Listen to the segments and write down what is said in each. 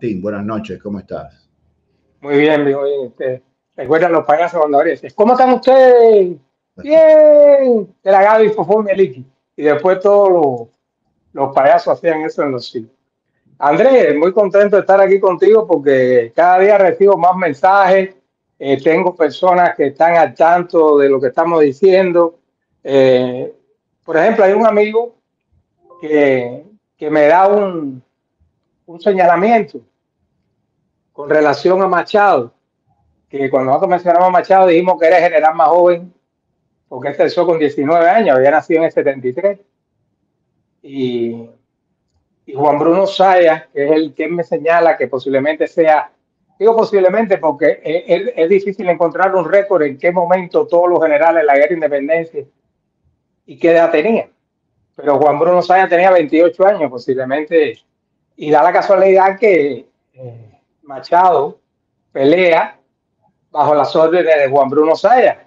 Martín, buenas noches, ¿cómo estás? Muy bien, muy bien. Recuerdan los payasos cuando aparecen. ¿Cómo están ustedes? Bien. Era Gaby, Fofón y Eliki. Y después todos los payasos hacían eso en los sitios. Andrés, muy contento de estar aquí contigo porque cada día recibo más mensajes. Tengo personas que están al tanto de lo que estamos diciendo. Eh, por ejemplo, hay un amigo que me da un señalamiento con relación a Machado, que cuando nosotros mencionamos a Machado dijimos que era el general más joven, porque él empezó con 19 años, había nacido en el 73. Y Juan Bruno Zaya, que es el que me señala que posiblemente sea, digo posiblemente porque es difícil encontrar un récord en qué momento todos los generales de la guerra de independencia y qué edad tenían. Pero Juan Bruno Zaya tenía 28 años posiblemente, y da la casualidad que Machado pelea bajo las órdenes de Juan Bruno Zaya,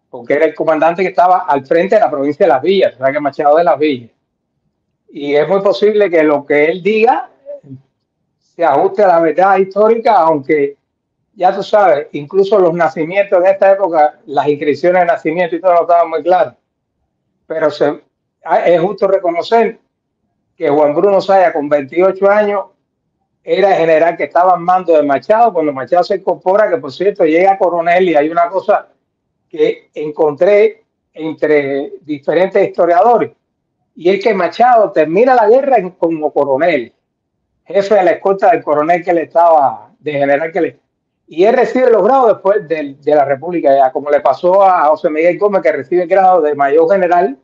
porque era el comandante que estaba al frente de la provincia de Las Villas, o sea que Machado de Las Villas. Y es muy posible que lo que él diga se ajuste a la verdad histórica, aunque ya tú sabes, incluso los nacimientos en esta época, las inscripciones de nacimiento y todo no estaban muy claras. Pero es justo reconocer que Juan Bruno Zaya, con 28 años, era el general que estaba al mando de Machado cuando Machado se incorpora, que por cierto llega a coronel. Y hay una cosa que encontré entre diferentes historiadores, y es que Machado termina la guerra como coronel, jefe de la escolta del coronel que le estaba, de general que le... Y él recibe los grados después de la República, ya como le pasó a José Miguel Gómez, que recibe el grado de mayor general.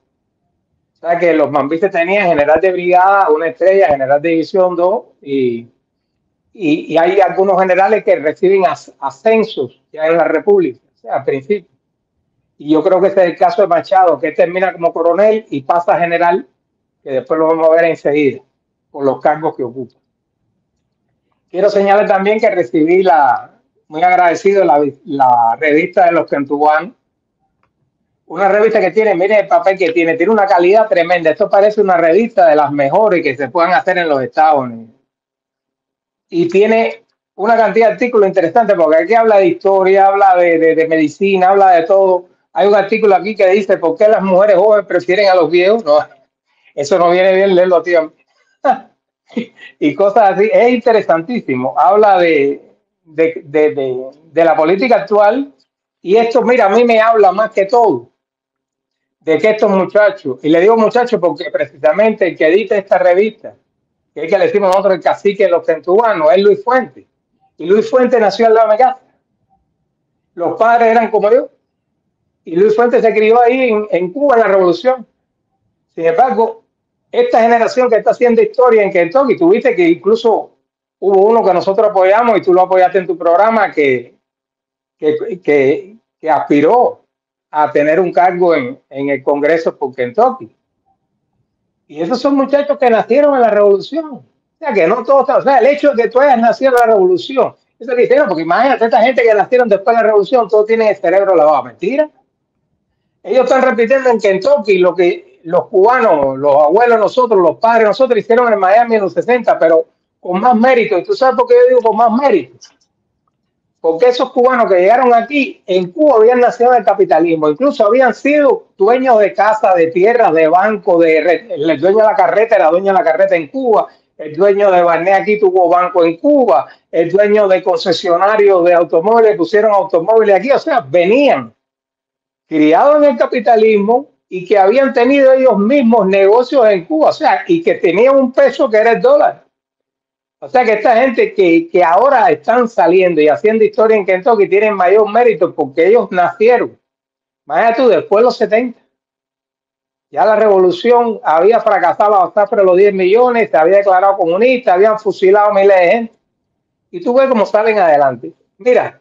O sea que los mambistas tenían general de brigada, una estrella, general de división 2, y hay algunos generales que reciben ascensos ya en la República, o sea, al principio. Y yo creo que ese es el caso de Machado, que termina como coronel y pasa a general, que después lo vamos a ver enseguida, por los cargos que ocupa. Quiero señalar también que recibí muy agradecido la revista de los Kentuanos, una revista que tiene, mire el papel que tiene una calidad tremenda. Esto parece una revista de las mejores que se puedan hacer en los Estados Unidos. Y tiene una cantidad de artículos interesantes, porque aquí habla de historia, habla de medicina, habla de todo. Hay un artículo aquí que dice por qué las mujeres jóvenes prefieren a los viejos. No, eso no viene bien leerlo, tío. Y cosas así. Es interesantísimo. Habla de la política actual. Y esto, mira, a mí me habla más que todo de que estos muchachos, y le digo muchachos porque precisamente el que edita esta revista, que es que le decimos nosotros el cacique de los Kentuanos, es Luis Fuentes. Y Luis Fuentes nació al lado de mi casa. Los padres eran como yo. Y Luis Fuentes se crió ahí en Cuba en la Revolución. Sin embargo, esta generación que está haciendo historia en Kentucky, tuviste que incluso hubo uno que nosotros apoyamos y tú lo apoyaste en tu programa que aspiró a tener un cargo en el Congreso por Kentucky. Y esos son muchachos que nacieron en la Revolución. O sea, que no todos, o sea, el hecho de que tú hayas nacido en la Revolución, eso que hicieron, porque imagínate, esta gente que nacieron después de la Revolución, todos tienen el cerebro lavado. Mentira. Ellos están repitiendo en Kentucky lo que los cubanos, los abuelos nosotros, los padres nosotros hicieron en Miami en los 60, pero con más mérito. ¿Y tú sabes por qué yo digo con más mérito? Porque esos cubanos que llegaron aquí, en Cuba habían nacido del capitalismo, incluso habían sido dueños de casas, de tierras, de bancos, el dueño de la carreta era dueño de la carreta en Cuba, el dueño de Barnea aquí tuvo banco en Cuba, el dueño de concesionarios de automóviles pusieron automóviles aquí, o sea, venían criados en el capitalismo y que habían tenido ellos mismos negocios en Cuba, o sea, y que tenían un peso que era el dólar. O sea que esta gente que ahora están saliendo y haciendo historia en Kentucky tienen mayor mérito porque ellos nacieron, imagínate tú, después de los 70. Ya la revolución había fracasado hasta sobre los 10 millones, se había declarado comunista, habían fusilado miles de gente. Y tú ves cómo salen adelante. Mira,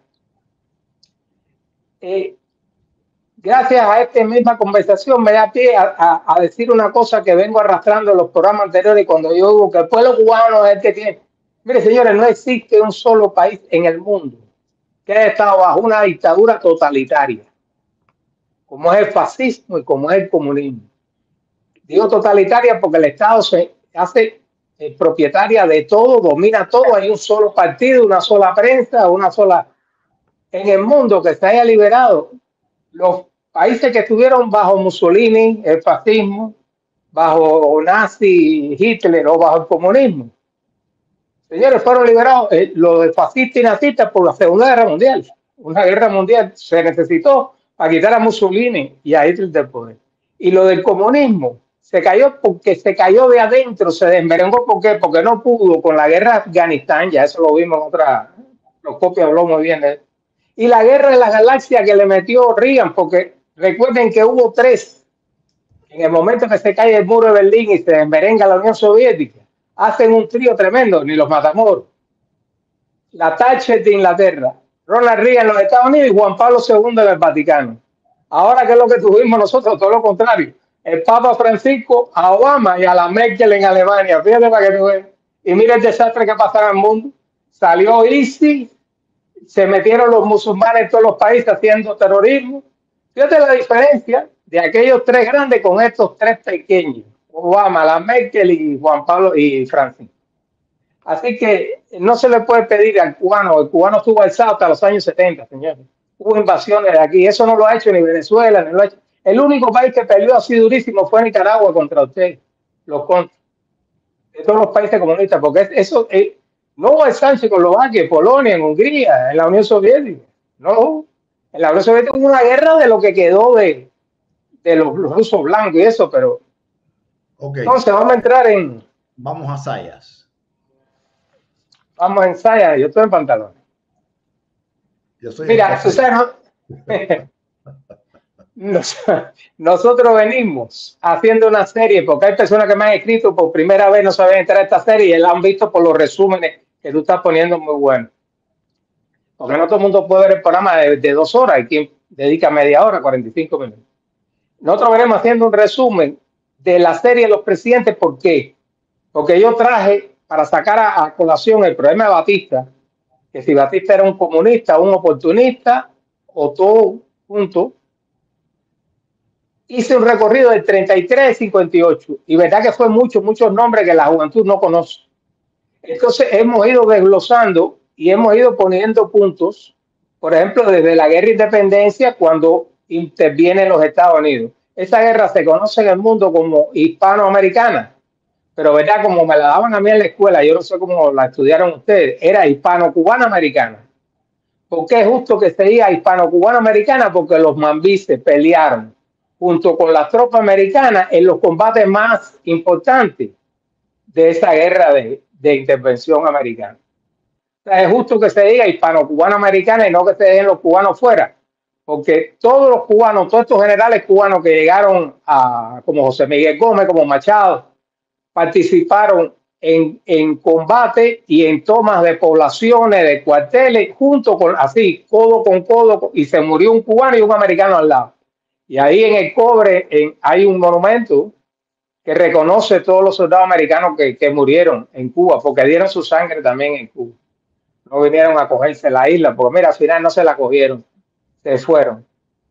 gracias a esta misma conversación me da pie a decir una cosa que vengo arrastrando en los programas anteriores cuando yo digo que el pueblo cubano es el que tiene. Mire, señores, no existe un solo país en el mundo que haya estado bajo una dictadura totalitaria, como es el fascismo y como es el comunismo. Digo totalitaria porque el Estado se hace propietaria de todo, domina todo, hay un solo partido, una sola prensa, una sola... En el mundo que se haya liberado, los países que estuvieron bajo Mussolini, el fascismo, bajo Nazi, Hitler o bajo el comunismo, señores, fueron liberados los fascistas y nazistas por la Segunda Guerra Mundial. Una guerra mundial se necesitó para quitar a Mussolini y a Hitler del poder. Y lo del comunismo se cayó porque se cayó de adentro, se desmerengó. ¿Por qué? Porque no pudo con la guerra de Afganistán, ya eso lo vimos en otra, los copias habló muy bien de él. Y la guerra de la galaxia que le metió Reagan, porque recuerden que hubo tres. En el momento que se cae el muro de Berlín y se desmerenga la Unión Soviética, hacen un trío tremendo, ni los Matamoros. La Thatcher de Inglaterra, Ronald Reagan en los Estados Unidos y Juan Pablo II en el Vaticano. Ahora, ¿qué es lo que tuvimos nosotros? Todo lo contrario. El Papa Francisco a Obama y a la Merkel en Alemania. Fíjate para que tú veas. Y mira el desastre que pasa en el mundo. Salió ISIS, se metieron los musulmanes en todos los países haciendo terrorismo. Fíjate la diferencia de aquellos tres grandes con estos tres pequeños. Obama, la Merkel y Juan Pablo y Francisco. Así que no se le puede pedir al cubano. El cubano estuvo alzado hasta los años 70, señores. Hubo invasiones de aquí. Eso no lo ha hecho ni Venezuela, ni lo ha hecho. El único país que peleó así durísimo fue Nicaragua contra usted. Los contra. De todos los países comunistas. Porque eso no hubo en Checoslovaquia, en Polonia, en Hungría, en la Unión Soviética. No. En la Unión Soviética hubo una guerra de lo que quedó de los rusos blancos y eso, pero. Okay. Entonces vamos a entrar en. Vamos a Sayas. Vamos a ensayar, yo estoy en pantalones. Yo soy Mira, nosotros venimos haciendo una serie, porque hay personas que me han escrito por primera vez, no saben entrar a esta serie y la han visto por los resúmenes que tú estás poniendo muy buenos. Porque no todo el mundo puede ver el programa de 2 horas, hay quien dedica media hora, 45 minutos. Nosotros venimos haciendo un resumen de la serie de los presidentes. ¿Por qué? Porque yo traje para sacar a colación el problema de Batista, que si Batista era un comunista, un oportunista o todo junto. Hice un recorrido del 33 al 58 y verdad que fue muchos nombres que la juventud no conoce. Entonces hemos ido desglosando y hemos ido poniendo puntos, por ejemplo, desde la guerra de independencia cuando intervienen los Estados Unidos. Esa guerra se conoce en el mundo como hispanoamericana. Pero verdad, como me la daban a mí en la escuela, yo no sé cómo la estudiaron ustedes, era hispano-cubana-americana. ¿Por qué es justo que se diga hispano-cubana-americana? Porque los mambises pelearon junto con las tropas americanas en los combates más importantes de esa guerra de intervención americana. O sea, es justo que se diga hispano-cubana-americana y no que se dejen los cubanos fuera. Porque todos los cubanos, todos estos generales cubanos que llegaron como José Miguel Gómez, como Machado, participaron en combate y en tomas de poblaciones, de cuarteles, junto con, así, codo con codo, y se murió un cubano y un americano al lado. Y ahí en el Cobre hay un monumento que reconoce todos los soldados americanos que murieron en Cuba, porque dieron su sangre también en Cuba. No vinieron a cogerse la isla, porque mira, al final no se la cogieron, se fueron.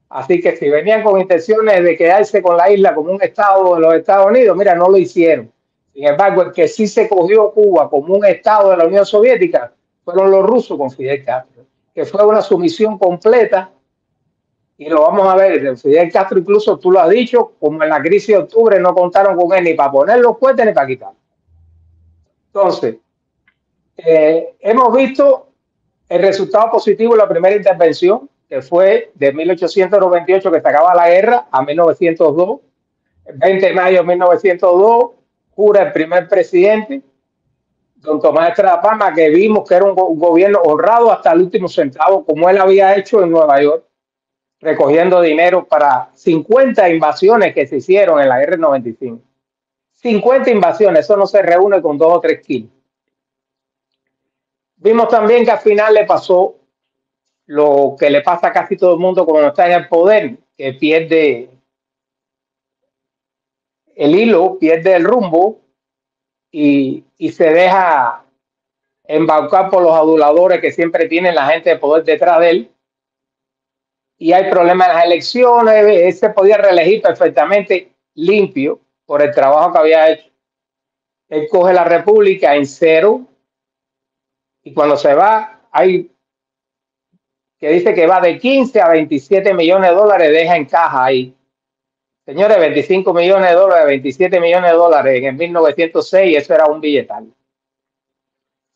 Así que si venían con intenciones de quedarse con la isla como un estado de los Estados Unidos, mira, no lo hicieron. Sin embargo, el que sí se cogió Cuba como un estado de la Unión Soviética fueron los rusos con Fidel Castro, que fue una sumisión completa, y lo vamos a ver. Fidel Castro, incluso tú lo has dicho, como en la crisis de octubre no contaron con él ni para poner los cohetes ni para quitar. Entonces, hemos visto el resultado positivo de la primera intervención, que fue de 1898, que se acaba la guerra, a 1902. El 20 de mayo de 1902 jura el primer presidente, don Tomás Estrada Palma, que vimos que era un gobierno honrado hasta el último centavo, como él había hecho en Nueva York, recogiendo dinero para 50 invasiones que se hicieron en la guerra del 95. 50 invasiones, eso no se reúne con 2 o 3 kilos. Vimos también que al final le pasó lo que le pasa a casi todo el mundo cuando está en el poder, que pierde el hilo, pierde el rumbo y se deja embaucar por los aduladores que siempre tienen la gente de poder detrás de él. Y hay problemas en las elecciones. Él se podía reelegir perfectamente limpio por el trabajo que había hecho. Él coge la República en cero y cuando se va, hay que dice que va de 15 a 27 millones de dólares, deja en caja ahí. Señores, 25 millones de dólares, 27 millones de dólares en el 1906, eso era un billetal.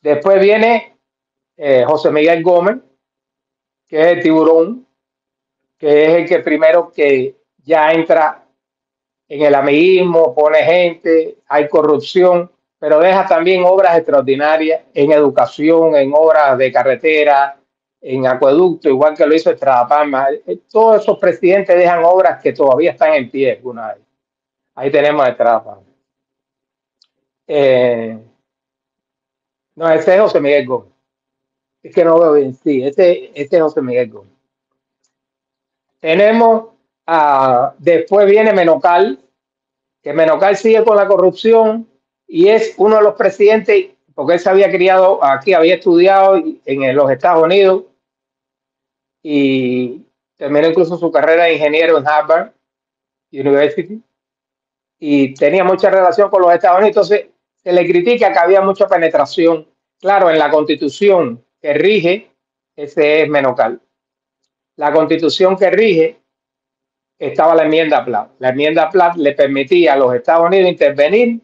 Después viene José Miguel Gómez, que es el tiburón, que es el que primero que ya entra en el amiguismo, pone gente, hay corrupción, pero deja también obras extraordinarias en educación, en obras de carretera, en acueducto, igual que lo hizo Estrada Palma. Todos esos presidentes dejan obras que todavía están en pie. Alguna vez. Ahí tenemos a Estrada Palma. No, ese es José Miguel Gómez. Es que no veo bien. Sí, este es José Miguel Gómez. Tenemos, después viene Menocal, que Menocal sigue con la corrupción y es uno de los presidentes, porque él se había criado aquí, había estudiado en los Estados Unidos y terminó incluso su carrera de ingeniero en Harvard University y tenía mucha relación con los Estados Unidos. Entonces se le critica que había mucha penetración. Claro, en la Constitución que rige, ese es Menocal. La Constitución que rige estaba la enmienda Platt. La enmienda Platt le permitía a los Estados Unidos intervenir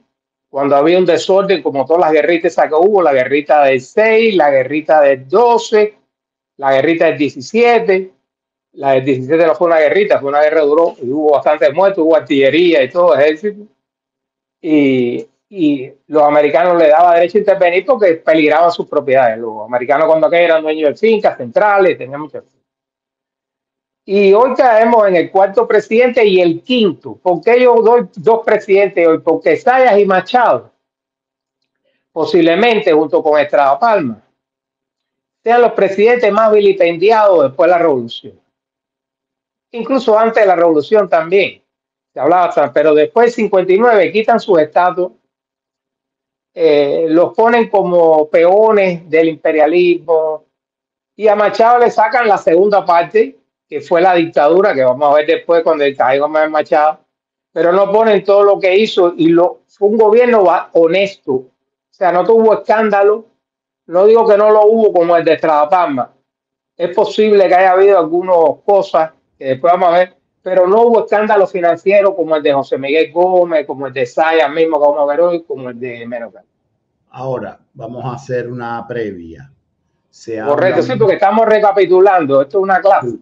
cuando había un desorden, como todas las guerritas que hubo, la guerrita del 6, la guerrita del 12, la guerrita del 17. La del 17 no fue una guerrita, fue una guerra duró y hubo bastantes muertos, hubo artillería y todo, ejército. Y los americanos le daban derecho a intervenir porque peligraban sus propiedades. Los americanos cuando aquellos eran dueños de fincas centrales, tenían muchas. Y hoy caemos en el cuarto presidente y el quinto. ¿Por qué yo doy dos presidentes hoy? Porque Zayas y Machado, posiblemente junto con Estrada Palma, sean los presidentes más vilipendiados después de la revolución. Incluso antes de la revolución también se hablaba, pero después del 59 quitan sus estatus, los ponen como peones del imperialismo y a Machado le sacan la segunda parte, que fue la dictadura, que vamos a ver después cuando caiga Machado, pero no ponen todo lo que hizo y fue un gobierno honesto, o sea, no tuvo escándalo, no digo que no lo hubo como el de Estrada Palma, es posible que haya habido algunas cosas que después vamos a ver, pero no hubo escándalo financiero como el de José Miguel Gómez, como el de Zayas mismo que vamos a ver hoy, como el de Menocal. Ahora, vamos a hacer una previa. Correcto, sí, porque estamos recapitulando, esto es una clase.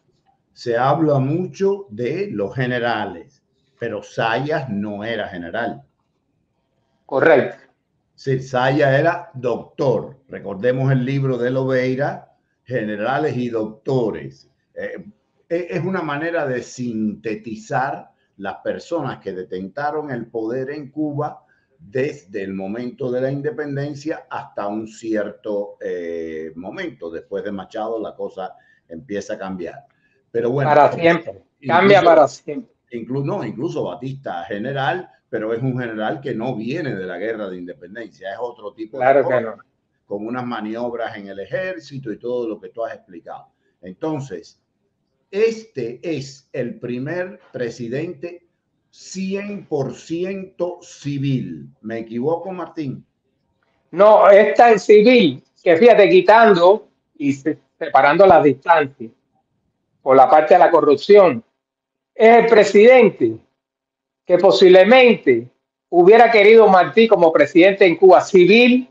Se habla mucho de los generales, pero Zayas no era general. Correcto. Sí, Zayas era doctor. Recordemos el libro de Lobeira, Generales y Doctores. Es una manera de sintetizar las personas que detentaron el poder en Cuba desde el momento de la independencia hasta un cierto momento. Después de Machado la cosa empieza a cambiar. Pero bueno, para siempre. Cambia para siempre. Incluso Batista general, pero es un general que no viene de la guerra de independencia, es otro tipo claro de cosas, que no. con unas maniobras en el ejército y todo lo que tú has explicado. Entonces, este es el primer presidente 100% civil. ¿Me equivoco, Martín? No, es tan civil que fíjate, quitando y separando las distancias por la parte de la corrupción, es el presidente que posiblemente hubiera querido Martí como presidente en Cuba, civil,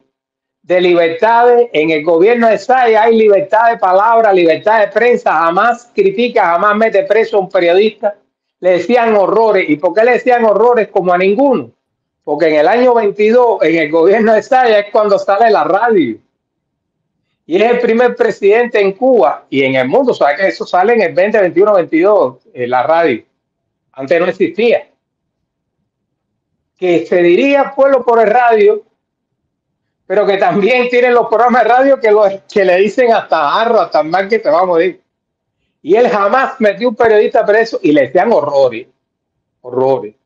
de libertades. En el gobierno de Zayas hay libertad de palabra, libertad de prensa, jamás critica, jamás mete preso a un periodista. Le decían horrores. ¿Y por qué le decían horrores como a ninguno? Porque en el año 22, en el gobierno de Zayas, es cuando sale la radio. Y es el primer presidente en Cuba y en el mundo. ¿Sabes que eso sale en el 20, 21, 22, en la radio? Antes no existía. Que se diría al pueblo por el radio, pero que también tienen los programas de radio que le dicen hasta arro, hasta mal que te va a morir. Y él jamás metió un periodista preso y le decían horrores. Horrores.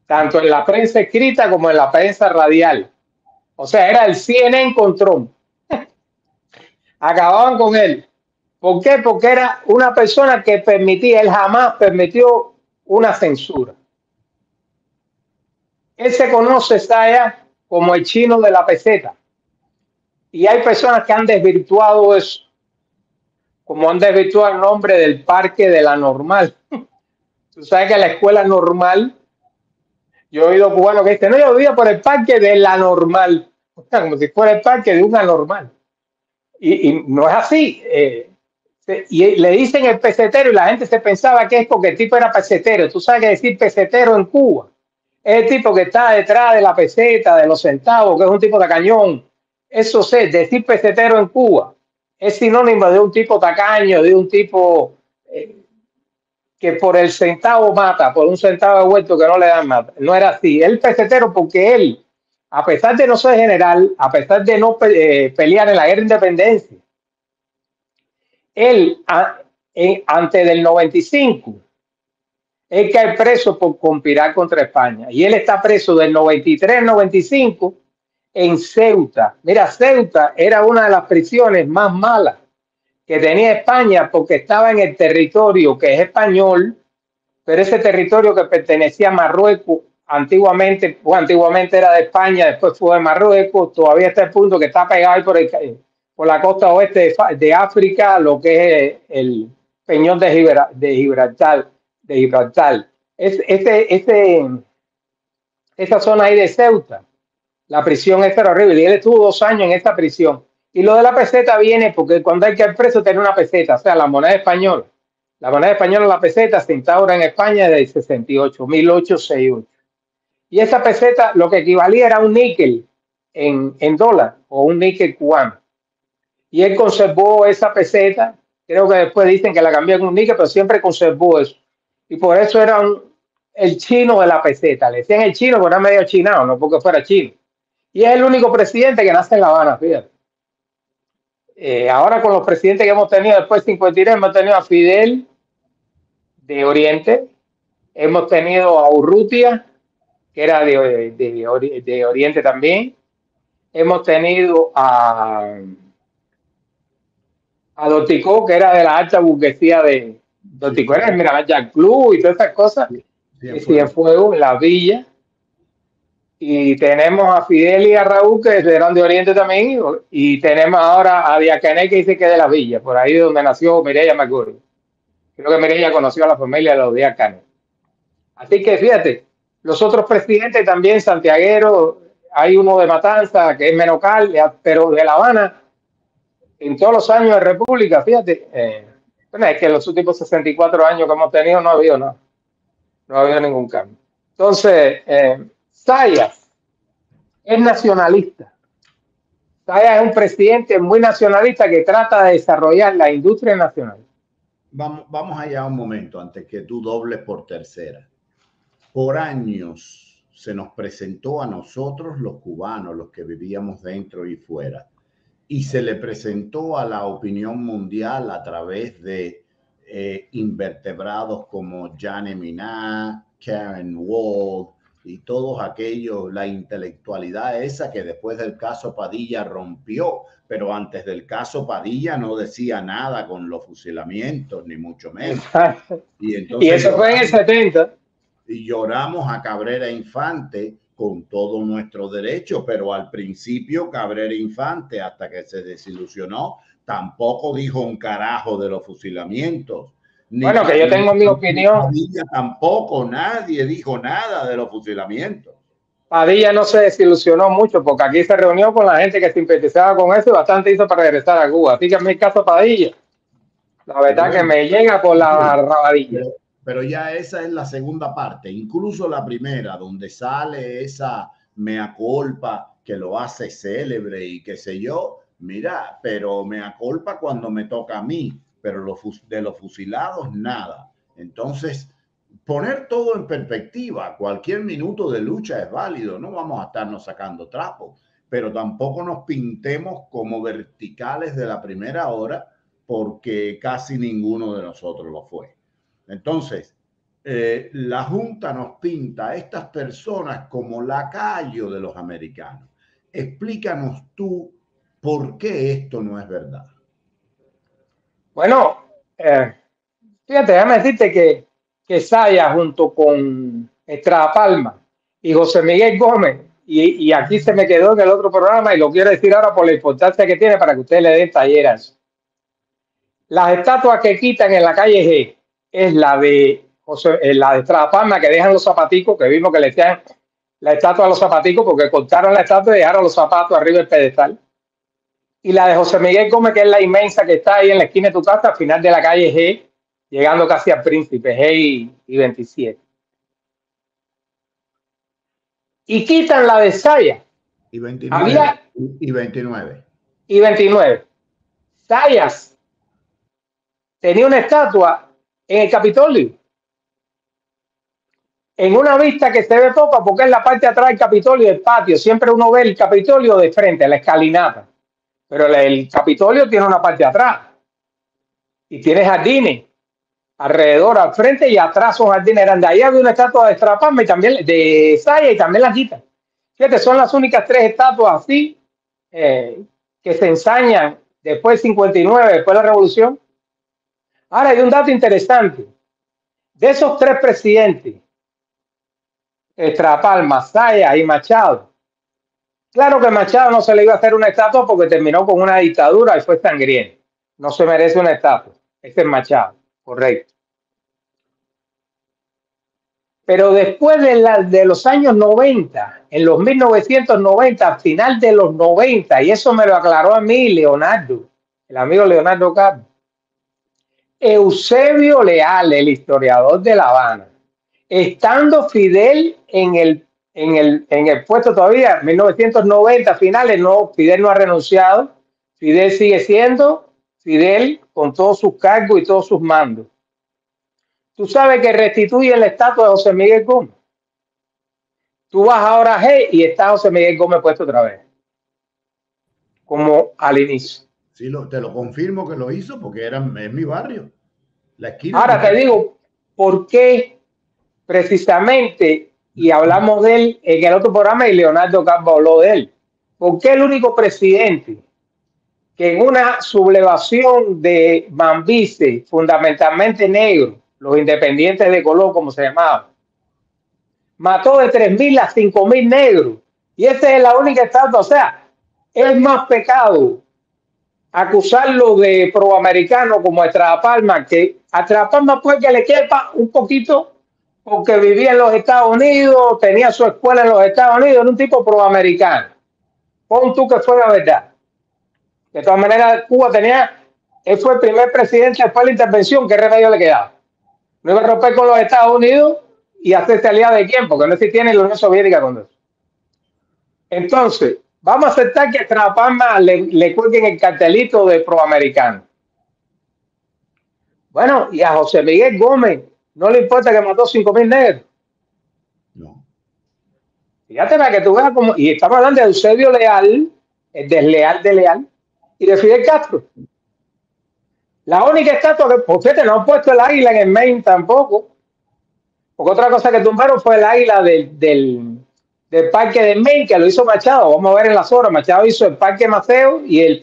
Tanto en la prensa escrita como en la prensa radial. O sea, era el CNN con Trump. Acababan con él. ¿Por qué? Porque era una persona que él jamás permitió una censura. Él se conoce, Zayas, como el chino de la peseta. Y hay personas que han desvirtuado eso, como han desvirtuado el nombre del parque de la normal. Tú sabes que la escuela normal, yo he oído cubanos que dicen, no, yo vivía por el parque de la normal, o sea, como si fuera el parque de una normal. Y no es así. Y le dicen el pesetero y la gente se pensaba que es porque el tipo era pesetero. Tú sabes que decir pesetero en Cuba es el tipo que está detrás de la peseta, de los centavos, que es un tipo de cañón. Eso sé, decir pesetero en Cuba es sinónimo de un tipo tacaño, de un tipo que por el centavo mata, por un centavo de vuelto que no le dan mata. No era así. Él pesetero porque él, a pesar de no ser general, a pesar de no pelear en la guerra de independencia, él, antes del 95, él cae preso por conspirar contra España. Y él está preso del 93 al 95 en Ceuta. Mira, Ceuta era una de las prisiones más malas que tenía España porque estaba en el territorio que es español, pero ese territorio que pertenecía a Marruecos antiguamente, pues antiguamente era de España, después fue de Marruecos, todavía está el punto que está pegado ahí por la costa oeste de África, lo que es el Peñón de Gibraltar. Esa zona ahí de Ceuta, la prisión esta era horrible y él estuvo 2 años en esta prisión. Y lo de la peseta viene porque cuando hay que ir preso tiene una peseta, o sea, la moneda española. La moneda española, la peseta, se instaura en España desde el 68, 1868. Y esa peseta lo que equivalía era un níquel en dólar o un níquel cubano. Y él conservó esa peseta, creo que después dicen que la cambió en un níquel, pero siempre conservó eso. Y por eso era el chino de la peseta. Le decían el chino porque era medio chinado, no porque fuera chino. Y es el único presidente que nace en La Habana, fíjate. Ahora con los presidentes que hemos tenido después de 53, hemos tenido a Fidel de Oriente, hemos tenido a Urrutia, que era de Oriente también, hemos tenido a Dorticó, que era de la alta burguesía de Dorticó, era el Miramar Club y todas esas cosas, Cienfuegos, La Villa. Y tenemos a Fidel y a Raúl, que eran de Oriente también, y tenemos ahora a Díaz-Canel, que dice que es de La Villa, por ahí donde nació Mireya Mercurio. Creo que Mireya conoció a la familia de los Díaz-Canel. Así que fíjate, los otros presidentes también, santiagueros, hay uno de Matanza, que es Menocal, pero de La Habana, en todos los años de República, fíjate, bueno, es que en los últimos 64 años que hemos tenido no ha habido nada, no ha habido ningún cambio. Entonces, Zayas es nacionalista. Zayas es un presidente muy nacionalista que trata de desarrollar la industria nacional. Vamos allá un momento antes que tú dobles por tercera. Por años se nos presentó a nosotros los cubanos, los que vivíamos dentro y fuera, y se le presentó a la opinión mundial a través de invertebrados como Jane Miná, Karen Wald y todos aquellos, la intelectualidad esa que después del caso Padilla rompió, pero antes del caso Padilla no decía nada con los fusilamientos, ni mucho menos. Y eso fue en el 70. Y lloramos a Cabrera Infante con todo nuestro derecho, pero al principio Cabrera Infante, hasta que se desilusionó, tampoco dijo un carajo de los fusilamientos. Bueno, que yo tengo mi opinión. Padilla tampoco, nadie dijo nada de los fusilamientos. Padilla no se desilusionó mucho porque aquí se reunió con la gente que simpatizaba con eso y bastante hizo para regresar a Cuba. Así que en mi caso Padilla, la verdad que me llega por la rabadilla. Pero ya esa es la segunda parte, incluso la primera, donde sale esa mea culpa que lo hace célebre y qué sé yo. Mira, pero mea culpa cuando me toca a mí, pero de los fusilados nada. Entonces, poner todo en perspectiva, cualquier minuto de lucha es válido, no vamos a estarnos sacando trapos, pero tampoco nos pintemos como verticales de la primera hora porque casi ninguno de nosotros lo fue. Entonces, la Junta nos pinta a estas personas como lacayo de los americanos. Explícanos tú por qué esto no es verdad. Bueno, fíjate, déjame decirte que Zayas junto con Estrada Palma y José Miguel Gómez y aquí se me quedó en el otro programa y lo quiero decir ahora por la importancia que tiene para que ustedes le den talleras. Las estatuas que quitan en la calle G es la de Estrada Palma, que dejan los zapaticos, que vimos que le echan la estatua a los zapaticos porque cortaron la estatua y dejaron los zapatos arriba del pedestal. Y la de José Miguel Gómez, que es la inmensa que está ahí en la esquina de tu casa, al final de la calle G, llegando casi al Príncipe, G y 27. Y quitan la de Saya. Y 29. Y 29. Y 29. Sayas tenía una estatua en el Capitolio. En una vista que se ve poca, porque es la parte de atrás del Capitolio, del patio. Siempre uno ve el Capitolio de frente, la escalinata. Pero el Capitolio tiene una parte de atrás. Y tiene jardines alrededor, al frente y atrás son jardines grandes. Ahí había una estatua de Estrada Palma y también de Saya y también la quitan. Fíjate, son las únicas 3 estatuas así que se ensañan después del 59, después de la Revolución. Ahora hay un dato interesante. De esos 3 presidentes, Estrada Palma, Saya y Machado, claro que Machado no se le iba a hacer una estatua porque terminó con una dictadura y fue sangriento. No se merece una estatua. Este es Machado, correcto. Pero después de los años 90, en los 1990, al final de los 90, y eso me lo aclaró a mí Leonardo, el amigo Leonardo Cabo, Eusebio Leal, el historiador de La Habana, estando Fidel en el puesto todavía, 1990 finales, no, Fidel no ha renunciado, Fidel sigue siendo Fidel con todos sus cargos y todos sus mandos. Tú sabes que restituyen la estatua de José Miguel Gómez. Tú vas ahora a G y está José Miguel Gómez puesto otra vez, como al inicio. Sí, te lo confirmo que lo hizo porque es mi barrio. La esquina. Ahora te digo, ¿por qué precisamente? Y hablamos de él en el otro programa y Leonardo Cabo habló de él. ¿Por qué el único presidente que en una sublevación de Mambises, fundamentalmente negro, los independientes de color, como se llamaba, mató de 3.000 a 5.000 negros? Y esa es la única estatua. O sea, es más pecado acusarlo de proamericano como a Estrada Palma, que a Estrada Palma puede que le quepa un poquito porque vivía en los Estados Unidos, tenía su escuela en los Estados Unidos, era un tipo proamericano. Pon tú que fuera verdad. De todas maneras, Cuba él fue el primer presidente después de la intervención, ¿qué remedio le quedaba? No iba a romper con los Estados Unidos y hacerse aliado de quién, porque no existía ni la Unión Soviética con eso. Entonces, vamos a aceptar que a Estrada Palma le cuelguen el cartelito de proamericano. Bueno, y a José Miguel Gómez no le importa que mató 5.000 negros. No. Fíjate para que tú veas cómo. Y estamos hablando de Eusebio Leal, el desleal de Leal, y de Fidel Castro. La única estatua que, por cierto, no han puesto el águila en el Maine tampoco. Porque otra cosa que tumbaron fue el águila del parque de Maine, que lo hizo Machado. Vamos a ver en las horas. Machado hizo el parque Maceo y el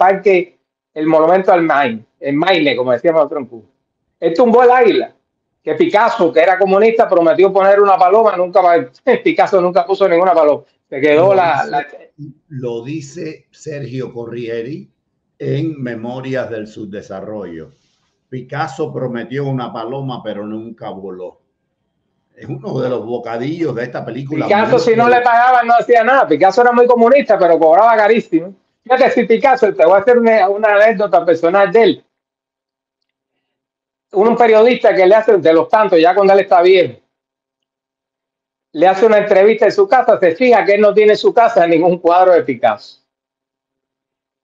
monumento al Maine, el Maine, como decíamos nosotros en Cuba. Él tumbó el águila, que Picasso, que era comunista, prometió poner una paloma, Picasso nunca puso ninguna paloma. Se quedó Lo dice Sergio Corrieri en Memorias del Subdesarrollo. Picasso prometió una paloma, pero nunca voló. Es uno de los bocadillos de esta película. Picasso, si no le pagaban, no hacía nada. Picasso era muy comunista, pero cobraba carísimo. Fíjate, si Picasso, te voy a hacer una anécdota personal de él. Un periodista que le hace, de los tantos, ya cuando él está bien, le hace una entrevista en su casa, se fija que él no tiene en su casa ningún cuadro de Picasso.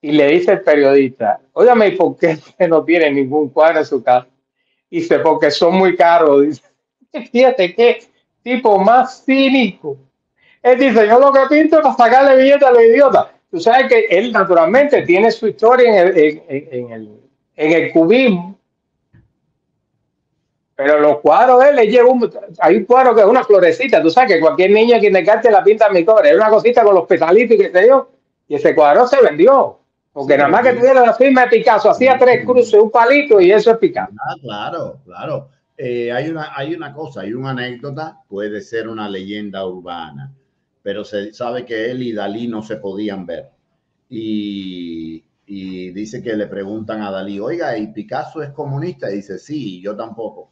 Y le dice el periodista, óigame, ¿por qué no tiene ningún cuadro en su casa? Y dice, porque son muy caros. Dice, fíjate qué tipo más cínico. Él dice, yo lo que pinto es para sacarle billetes a los idiotas. Tú sabes que él naturalmente tiene su historia en el cubismo. Pero los cuadros de él le lleva hay un cuadro que es una florecita. Tú sabes que cualquier niño que te la pinta en mi color. Es una cosita con los petalitos y qué sé yo. Y ese cuadro se vendió. Porque sí, nada más que tuviera la firma de Picasso, hacía 3 cruces, un palito y eso es Picasso. Claro, claro. Hay una cosa, hay una anécdota, puede ser una leyenda urbana, pero se sabe que él y Dalí no se podían ver. Y dice que le preguntan a Dalí, oiga, ¿y Picasso es comunista? Y dice, sí, yo tampoco.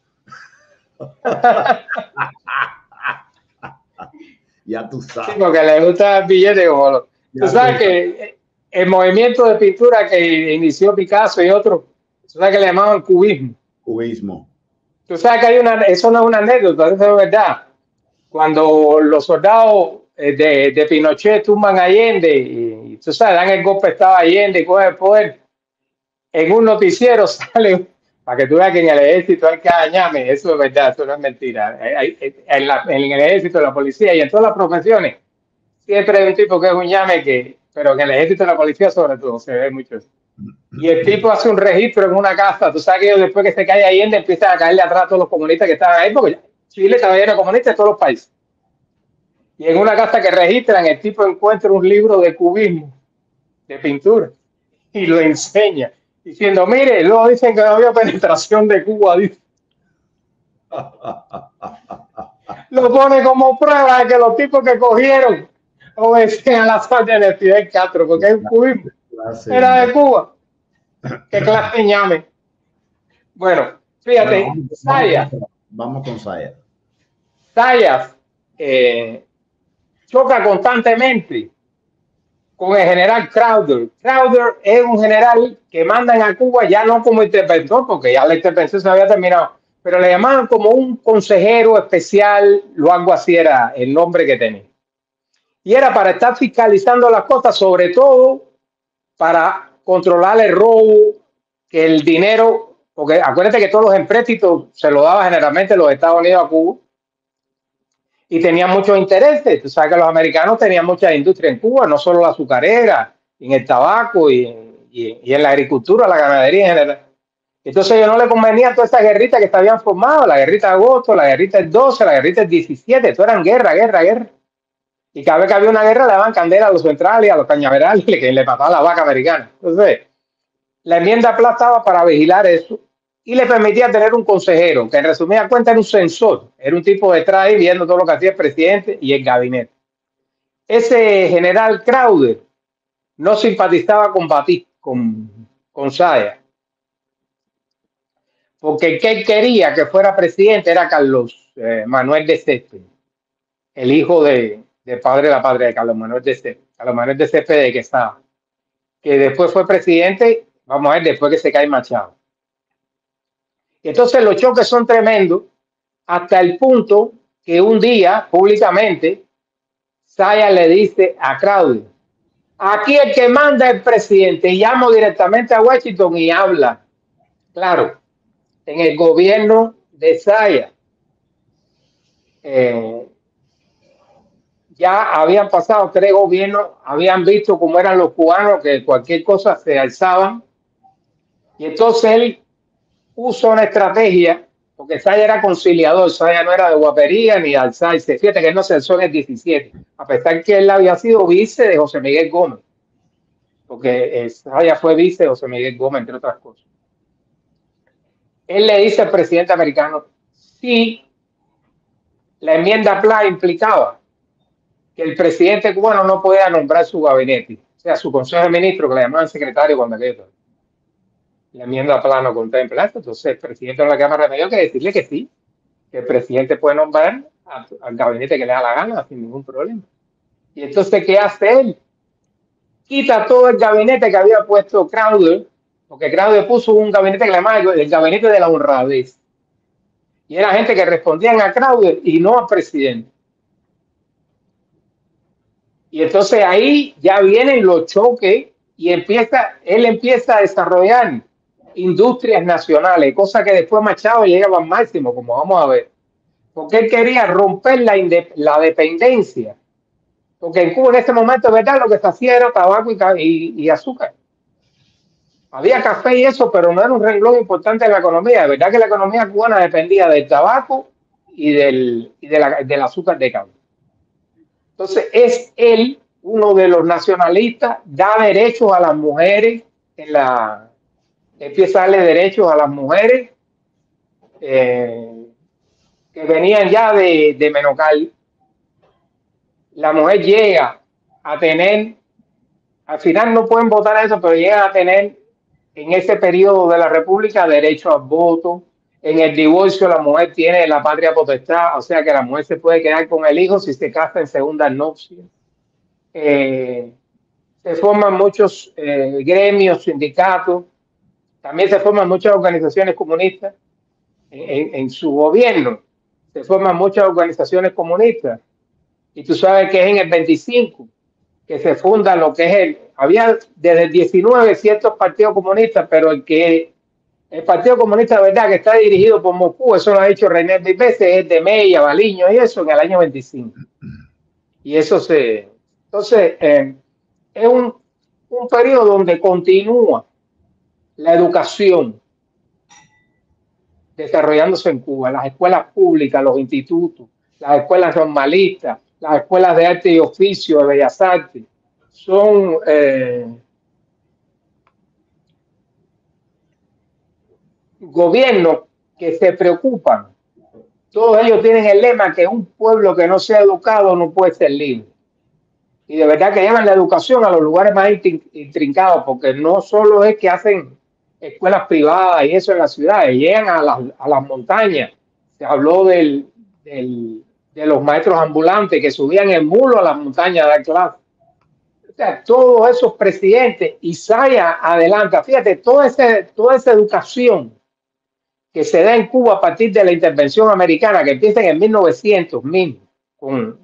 Ya tú sabes. Sí, porque le gusta el billete. Tú sabes que el movimiento de pintura que inició Picasso y otros, tú sabes que le llamaban cubismo. Cubismo. Tú sabes que eso no es una anécdota, eso es verdad. Cuando los soldados de Pinochet tumban a Allende y tú sabes, dan el golpe, estaba Allende y coge el poder, en un noticiero sale, para que tú veas que en el ejército hay que dañarme, eso es verdad, eso no es mentira. En el ejército, en la policía y en todas las profesiones, siempre hay un tipo que es un llame, pero en el ejército y la policía sobre todo se ve mucho eso. Y el tipo hace un registro en una casa, tú sabes que ellos, después que se cae Allende empiezan a caerle atrás a todos los comunistas que estaban ahí, porque Chile estaba lleno de comunistas de todos los países. Y en una casa que registran, el tipo encuentra un libro de cubismo, de pintura, y lo enseña, diciendo, mire, luego dicen que no había penetración de Cuba, dice. Lo pone como prueba de que los tipos que cogieron obedecían a las órdenes de Fidel Castro, porque es un cubismo, era de Cuba. ¿Qué clase ñame? Bueno, fíjate, Bueno, Zayas. Vamos con Zayas. Zayas choca constantemente con el general Crowder. Crowder es un general que mandan a Cuba ya no como interventor, porque ya la intervención se había terminado, pero le llamaban como un consejero especial, o algo así era el nombre que tenía. Y era para estar fiscalizando las cosas, sobre todo para controlar el robo, que el dinero, porque acuérdate que todos los empréstitos se los daba generalmente los Estados Unidos a Cuba y tenían muchos intereses. Tú sabes que los americanos tenían mucha industria en Cuba, no solo la azucarera, en el tabaco y en la agricultura, la ganadería en general. Entonces a ellos no les convenía toda esa guerrita que se habían formado, la guerrita de agosto, la guerrita del 12, la guerrita del 17, todo eran guerra. Y cada vez que había una guerra le daban candela a los centrales, a los cañaverales, que le mataban la vaca americana. Entonces, la enmienda Pla estaba para vigilar eso y le permitía tener un consejero, que en resumida cuenta era un censor, era un tipo detrás ahí viendo todo lo que hacía el presidente y el gabinete. Ese general Crowder no simpatizaba con Zayas, porque el que él quería que fuera presidente era Carlos Manuel de Céspedes, el hijo del padre de la patria de Carlos Manuel de Céspedes, Carlos Manuel de Céspedes de Quesada, que después fue presidente, vamos a ver, después que se cae Machado. Entonces los choques son tremendos hasta el punto que un día públicamente Zayas le dice a Crowder, aquí el que manda es el presidente, y llamo directamente a Washington y habla. Claro, en el gobierno de Zayas ya habían pasado 3 gobiernos, habían visto cómo eran los cubanos, que cualquier cosa se alzaban, y entonces él usa una estrategia, porque Zayas era conciliador, Zayas no era de guapería ni de alzarse. Fíjate que él no se alzó en el 17, a pesar que él había sido vice de José Miguel Gómez, porque Zayas fue vice de José Miguel Gómez, entre otras cosas. Él le dice al presidente americano, si la enmienda Pla implicaba que el presidente cubano no podía nombrar su gabinete, o sea, su consejo de ministros, que le llamaban secretario cuando aquello. La enmienda Pla no contempla esto, entonces el presidente de la Cámara me dio que decirle que sí, que el presidente puede nombrar al gabinete que le da la gana sin ningún problema. Y entonces, ¿qué hace él? Quita todo el gabinete que había puesto Crowder, porque Crowder puso un gabinete que le llamaba el gabinete de la honradez. Y era gente que respondían a Crowder y no al presidente. Y entonces ahí ya vienen los choques y él empieza a desarrollar industrias nacionales, cosa que después Machado llegaba al máximo, como vamos a ver. Porque él quería romper la dependencia. Porque en Cuba en este momento, ¿verdad? Lo que se hacía era tabaco y azúcar. Había café y eso, pero no era un renglón importante de la economía. De verdad que la economía cubana dependía del tabaco y del azúcar de caña. Entonces es él, uno de los nacionalistas, da derechos a las mujeres, empieza a darle derechos a las mujeres que venían ya de Menocal. la mujer llega a tener, al final no pueden votar eso, pero llegan a tener en ese periodo de la República derecho al voto. En el divorcio la mujer tiene la patria potestad, o sea que la mujer se puede quedar con el hijo si se casa en segunda nupcia. Se forman muchos gremios, sindicatos, también se forman muchas organizaciones comunistas en su gobierno, se forman muchas organizaciones comunistas. Y tú sabes que es en el 25 que se funda lo que es había desde el 19 ciertos partidos comunistas, pero el Partido Comunista de verdad que está dirigido por Moscú, eso lo ha dicho René Vipese, es de Mella, Baliño y eso en el año 25. Y eso entonces, es un periodo donde continúa la educación desarrollándose en Cuba, las escuelas públicas, los institutos, las escuelas normalistas, las escuelas de arte y oficio, de bellas artes, son gobiernos que se preocupan. Todos ellos tienen el lema que un pueblo que no sea educado no puede ser libre. Y de verdad que llevan la educación a los lugares más intrincados, porque no solo es que hacen escuelas privadas y eso en las ciudades, llegan a las montañas. Se habló de los maestros ambulantes que subían en mulo a las montañas a dar clases. O sea, todos esos presidentes, Isaiah adelanta, fíjate, toda esa educación que se da en Cuba a partir de la intervención americana, que empieza en el 1900 mismo, con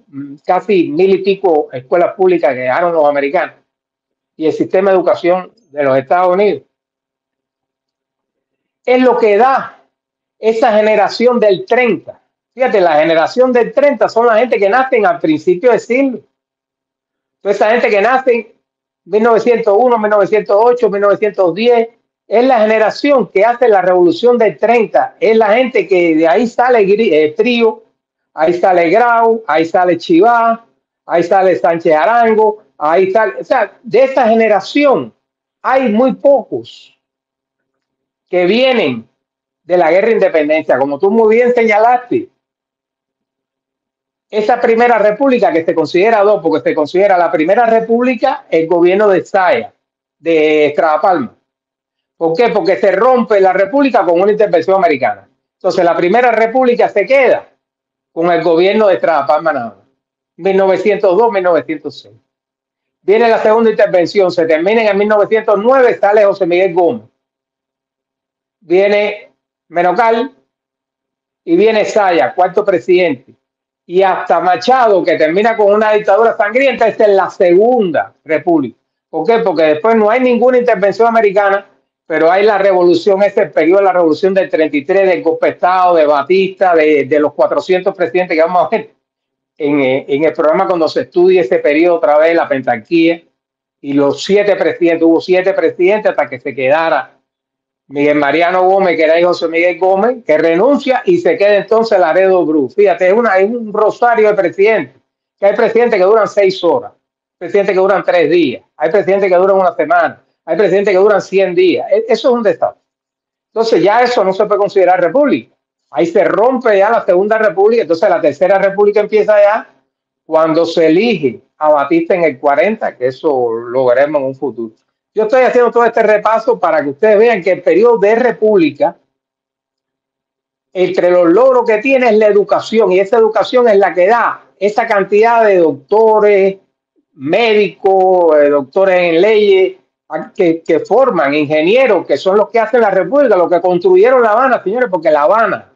casi 1000 y pico escuelas públicas que dejaron los americanos, y el sistema de educación de los Estados Unidos, es lo que da esa generación del 30. Fíjate, la generación del 30 son la gente que nacen al principio del siglo. Toda esa gente que nace en 1901, 1908, 1910, es la generación que hace la revolución del 30. Es la gente que de ahí sale Trío, ahí sale Grau, ahí sale Chivá, ahí sale Sánchez Arango, ahí sale, o sea, de esta generación hay muy pocos que vienen de la guerra de independencia. Como tú muy bien señalaste, esa primera república que se considera dos, porque se considera la primera república el gobierno de Saya, de Estrada Palma. ¿Por qué? Porque se rompe la república con una intervención americana. Entonces la primera república se queda con el gobierno de Estrada Palma nada más. 1902-1906. Viene la segunda intervención, se termina en el 1909, sale José Miguel Gómez. Viene Menocal y viene Saya, cuarto presidente. Y hasta Machado, que termina con una dictadura sangrienta, esta es la segunda república. ¿Por qué? Porque después no hay ninguna intervención americana, pero hay la revolución, ese periodo de la revolución del 33, del golpe de Estado, de Batista, de los 400 presidentes que vamos a ver en el programa cuando se estudie ese periodo otra vez, la pentarquía, y los 7 presidentes, hubo 7 presidentes hasta que se quedara Miguel Mariano Gómez, que era hijo de José Miguel Gómez, que renuncia y se queda entonces Laredo Bruz. Fíjate, es un rosario de presidentes, que hay presidentes que duran 6 horas, presidentes que duran 3 días, hay presidentes que duran una semana, hay presidentes que duran 100 días. Eso es un desastre. Entonces ya eso no se puede considerar república. Ahí se rompe ya la segunda república, entonces la tercera república empieza ya cuando se elige a Batista en el 40, que eso lo veremos en un futuro. Yo estoy haciendo todo este repaso para que ustedes vean que el periodo de república, entre los logros que tiene es la educación, y esa educación es la que da esa cantidad de doctores, médicos, doctores en leyes, que forman ingenieros, que son los que hacen la república, los que construyeron La Habana, señores, porque La Habana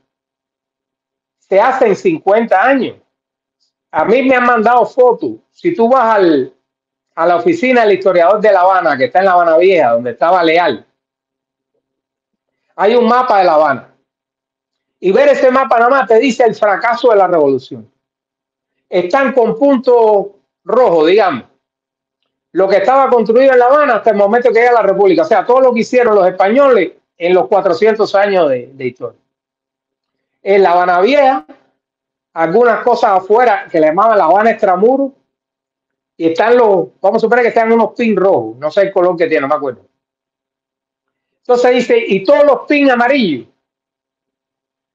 se hace en 50 años. A mí me han mandado fotos. Si tú vas a la oficina del historiador de La Habana, que está en La Habana Vieja, donde estaba Leal, hay un mapa de La Habana. Y ver ese mapa nada más te dice el fracaso de la revolución. Están con puntos rojos, digamos, lo que estaba construido en La Habana hasta el momento que llega la República. O sea, todo lo que hicieron los españoles en los 400 años de historia. En La Habana Vieja, algunas cosas afuera que le llamaban La Habana Extramuro, y están vamos a suponer que están unos pins rojos, no sé el color que tiene, no me acuerdo. Entonces dice, y todos los pins amarillos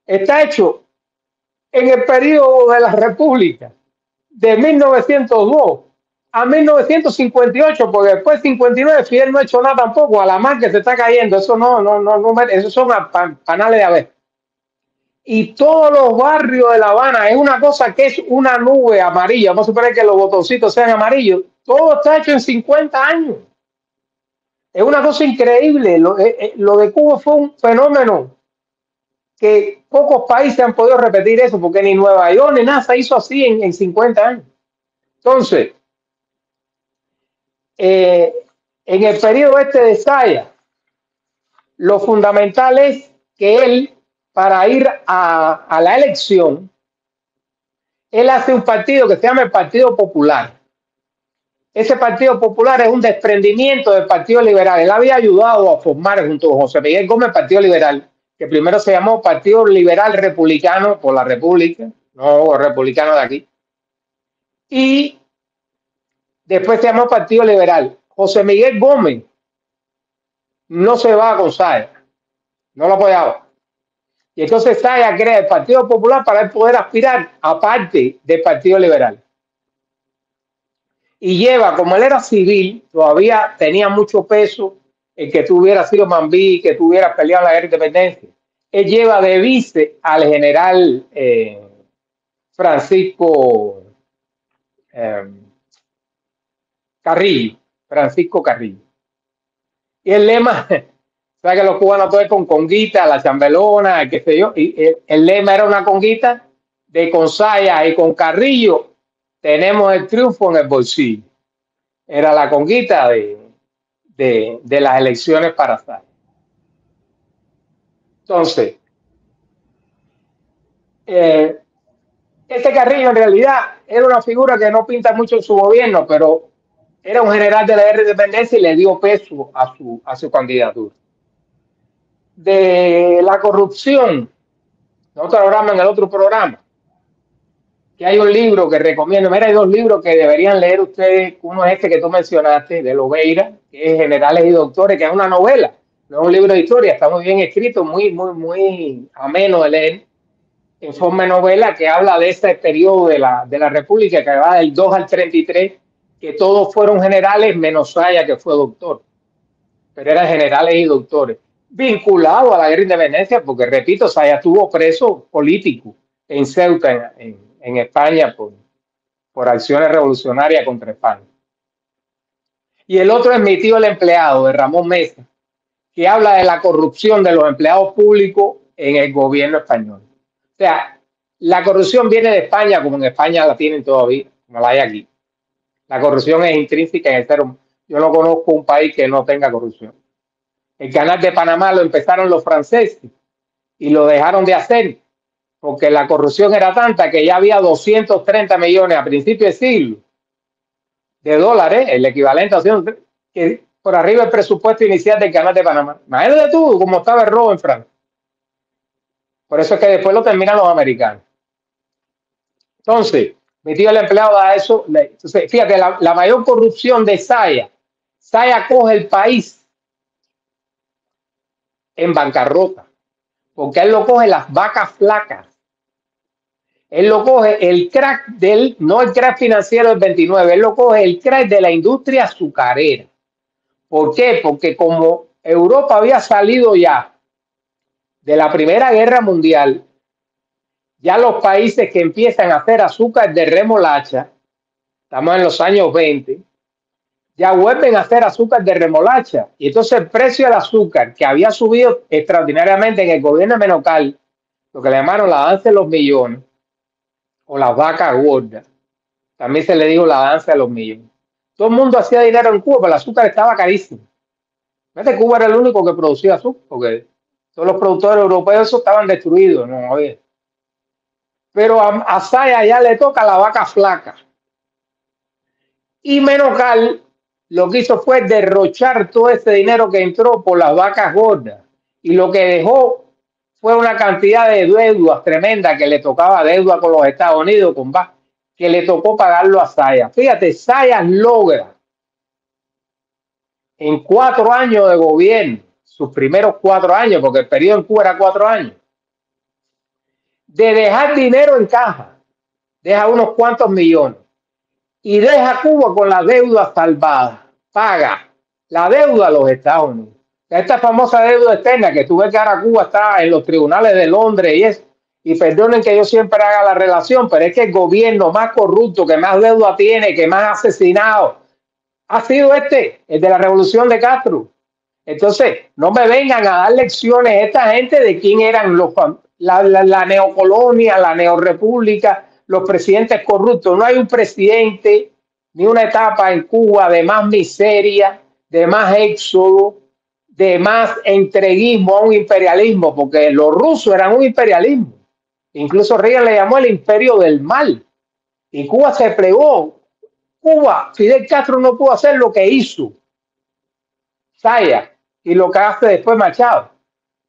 está hecho en el periodo de la República, de 1902 a 1958, porque después 59 Fidel no ha hecho nada tampoco, a la mar que se está cayendo, eso esos son panales de abejas. Y todos los barrios de La Habana es una cosa que es una nube amarilla, vamos a suponer que los botoncitos sean amarillos, todo está hecho en 50 años. Es una cosa increíble, lo de Cuba fue un fenómeno que pocos países han podido repetir eso, porque ni Nueva York ni nada se hizo así en 50 años. Entonces, en el periodo este de Saya, lo fundamental es que él, para ir a la elección, él hace un partido que se llama el Partido Popular. Ese Partido Popular es un desprendimiento del Partido Liberal. Él había ayudado a formar junto con José Miguel Gómez el Partido Liberal, que primero se llamó Partido Liberal Republicano por la República, no republicano de aquí, y después se llamó Partido Liberal. José Miguel Gómez no se va con Saya, no lo apoyaba. Y entonces Saya crea el Partido Popular para él poder aspirar aparte del Partido Liberal. Y lleva, como él era civil, todavía tenía mucho peso el que tuviera sido Mambí, que tuviera peleado en la guerra de independencia. Él lleva de vice al general Francisco Carrillo. Y el lema, ¿sabes que los cubanos todos con conguita, la chambelona, qué sé yo? Y el lema era una conguita de con Saya y con Carrillo tenemos el triunfo en el bolsillo. Era la conguita de las elecciones para Saya. Entonces, este Carrillo en realidad era una figura que no pinta mucho en su gobierno, pero era un general de la guerra de independencia y le dio peso a su candidatura. De la corrupción, nosotros hablamos en el otro programa, que hay un libro que recomiendo. Mira, hay dos libros que deberían leer ustedes. Uno es este que tú mencionaste, de Lobeira, que es Generales y Doctores, que es una novela, no es un libro de historia, está muy bien escrito, muy ameno de leer, en forma de novela, que habla de este periodo de la República, que va del 2 al 33, que todos fueron generales, menos Saya, que fue doctor. Pero eran generales y doctores, vinculados a la guerra de independencia, porque, repito, Saya estuvo preso político en Ceuta, en España, por acciones revolucionarias contra España. Y el otro es Mi tío el empleado, de Ramón Mesa, que habla de la corrupción de los empleados públicos en el gobierno español. O sea, la corrupción viene de España, como en España la tienen todavía, como la hay aquí. La corrupción es intrínseca en el ser humano. Yo no conozco un país que no tenga corrupción. El canal de Panamá lo empezaron los franceses y lo dejaron de hacer porque la corrupción era tanta que ya había 230 millones a principios de siglo de dólares, el equivalente a que por arriba el presupuesto inicial del canal de Panamá. Imagínate tú cómo estaba el robo en Francia. Por eso es que después lo terminan los americanos. Entonces, Mi tío el empleado da eso. Entonces, fíjate, la mayor corrupción de Saya coge el país en bancarrota, porque él lo coge las vacas flacas. Él lo coge el crack no el crack financiero del 29, él lo coge el crack de la industria azucarera. ¿Por qué? Porque como Europa había salido ya de la Primera Guerra Mundial, ya los países que empiezan a hacer azúcar de remolacha, estamos en los años 20, ya vuelven a hacer azúcar de remolacha. Y entonces el precio del azúcar, que había subido extraordinariamente en el gobierno de Menocal, lo que le llamaron la danza de los millones, o las vacas gordas, también se le dijo la danza de los millones. Todo el mundo hacía dinero en Cuba, pero el azúcar estaba carísimo. Cuba era el único que producía azúcar, porque todos los productores europeos estaban destruidos, no había. Pero a Saya ya le toca la vaca flaca. Y Menocal lo que hizo fue derrochar todo ese dinero que entró por las vacas gordas. Y lo que dejó fue una cantidad de deudas tremenda que le tocaba, deuda con los Estados Unidos, que le tocó pagarlo a Saya. Fíjate, Saya logra en 4 años de gobierno, sus primeros 4 años, porque el periodo en Cuba era 4 años, de dejar dinero en caja, deja unos cuantos millones. y deja Cuba con la deuda salvada. Paga la deuda a los Estados Unidos. Esta famosa deuda externa que tú ves que ahora Cuba está en los tribunales de Londres y eso. Y perdonen que yo siempre haga la relación, pero es que el gobierno más corrupto, que más deuda tiene, que más asesinado, ha sido el de la revolución de Castro. Entonces, no me vengan a dar lecciones esta gente de quién eran la neocolonia, la neorepública, los presidentes corruptos. No hay un presidente ni una etapa en Cuba de más miseria, de más éxodo, de más entreguismo a un imperialismo, porque los rusos eran un imperialismo. Incluso Reagan le llamó el imperio del mal. Y Cuba se plegó. Cuba, Fidel Castro no pudo hacer lo que hizo Saya y lo que hace después Machado.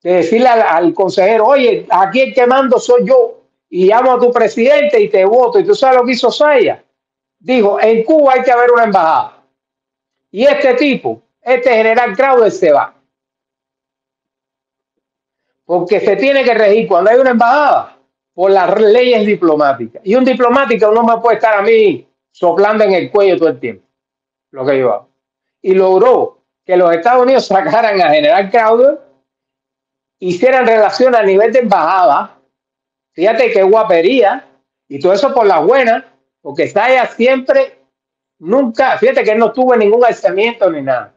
De decirle al consejero, oye, aquí el que mando soy yo. Y llamo a tu presidente y te voto. ¿Y tú sabes lo que hizo Saya? Dijo, en Cuba hay que haber una embajada. Y este tipo, este general Crowder se va. Porque se tiene que regir cuando hay una embajada por las leyes diplomáticas. Y un diplomático no me puede estar a mí soplando en el cuello todo el tiempo, lo que yo hago. Y logró que los Estados Unidos sacaran a general Crowder, hicieran relaciones a nivel de embajada. Fíjate qué guapería. Y todo eso por la buena, porque Saya siempre, nunca, fíjate que él no tuvo ningún alzamiento ni nada.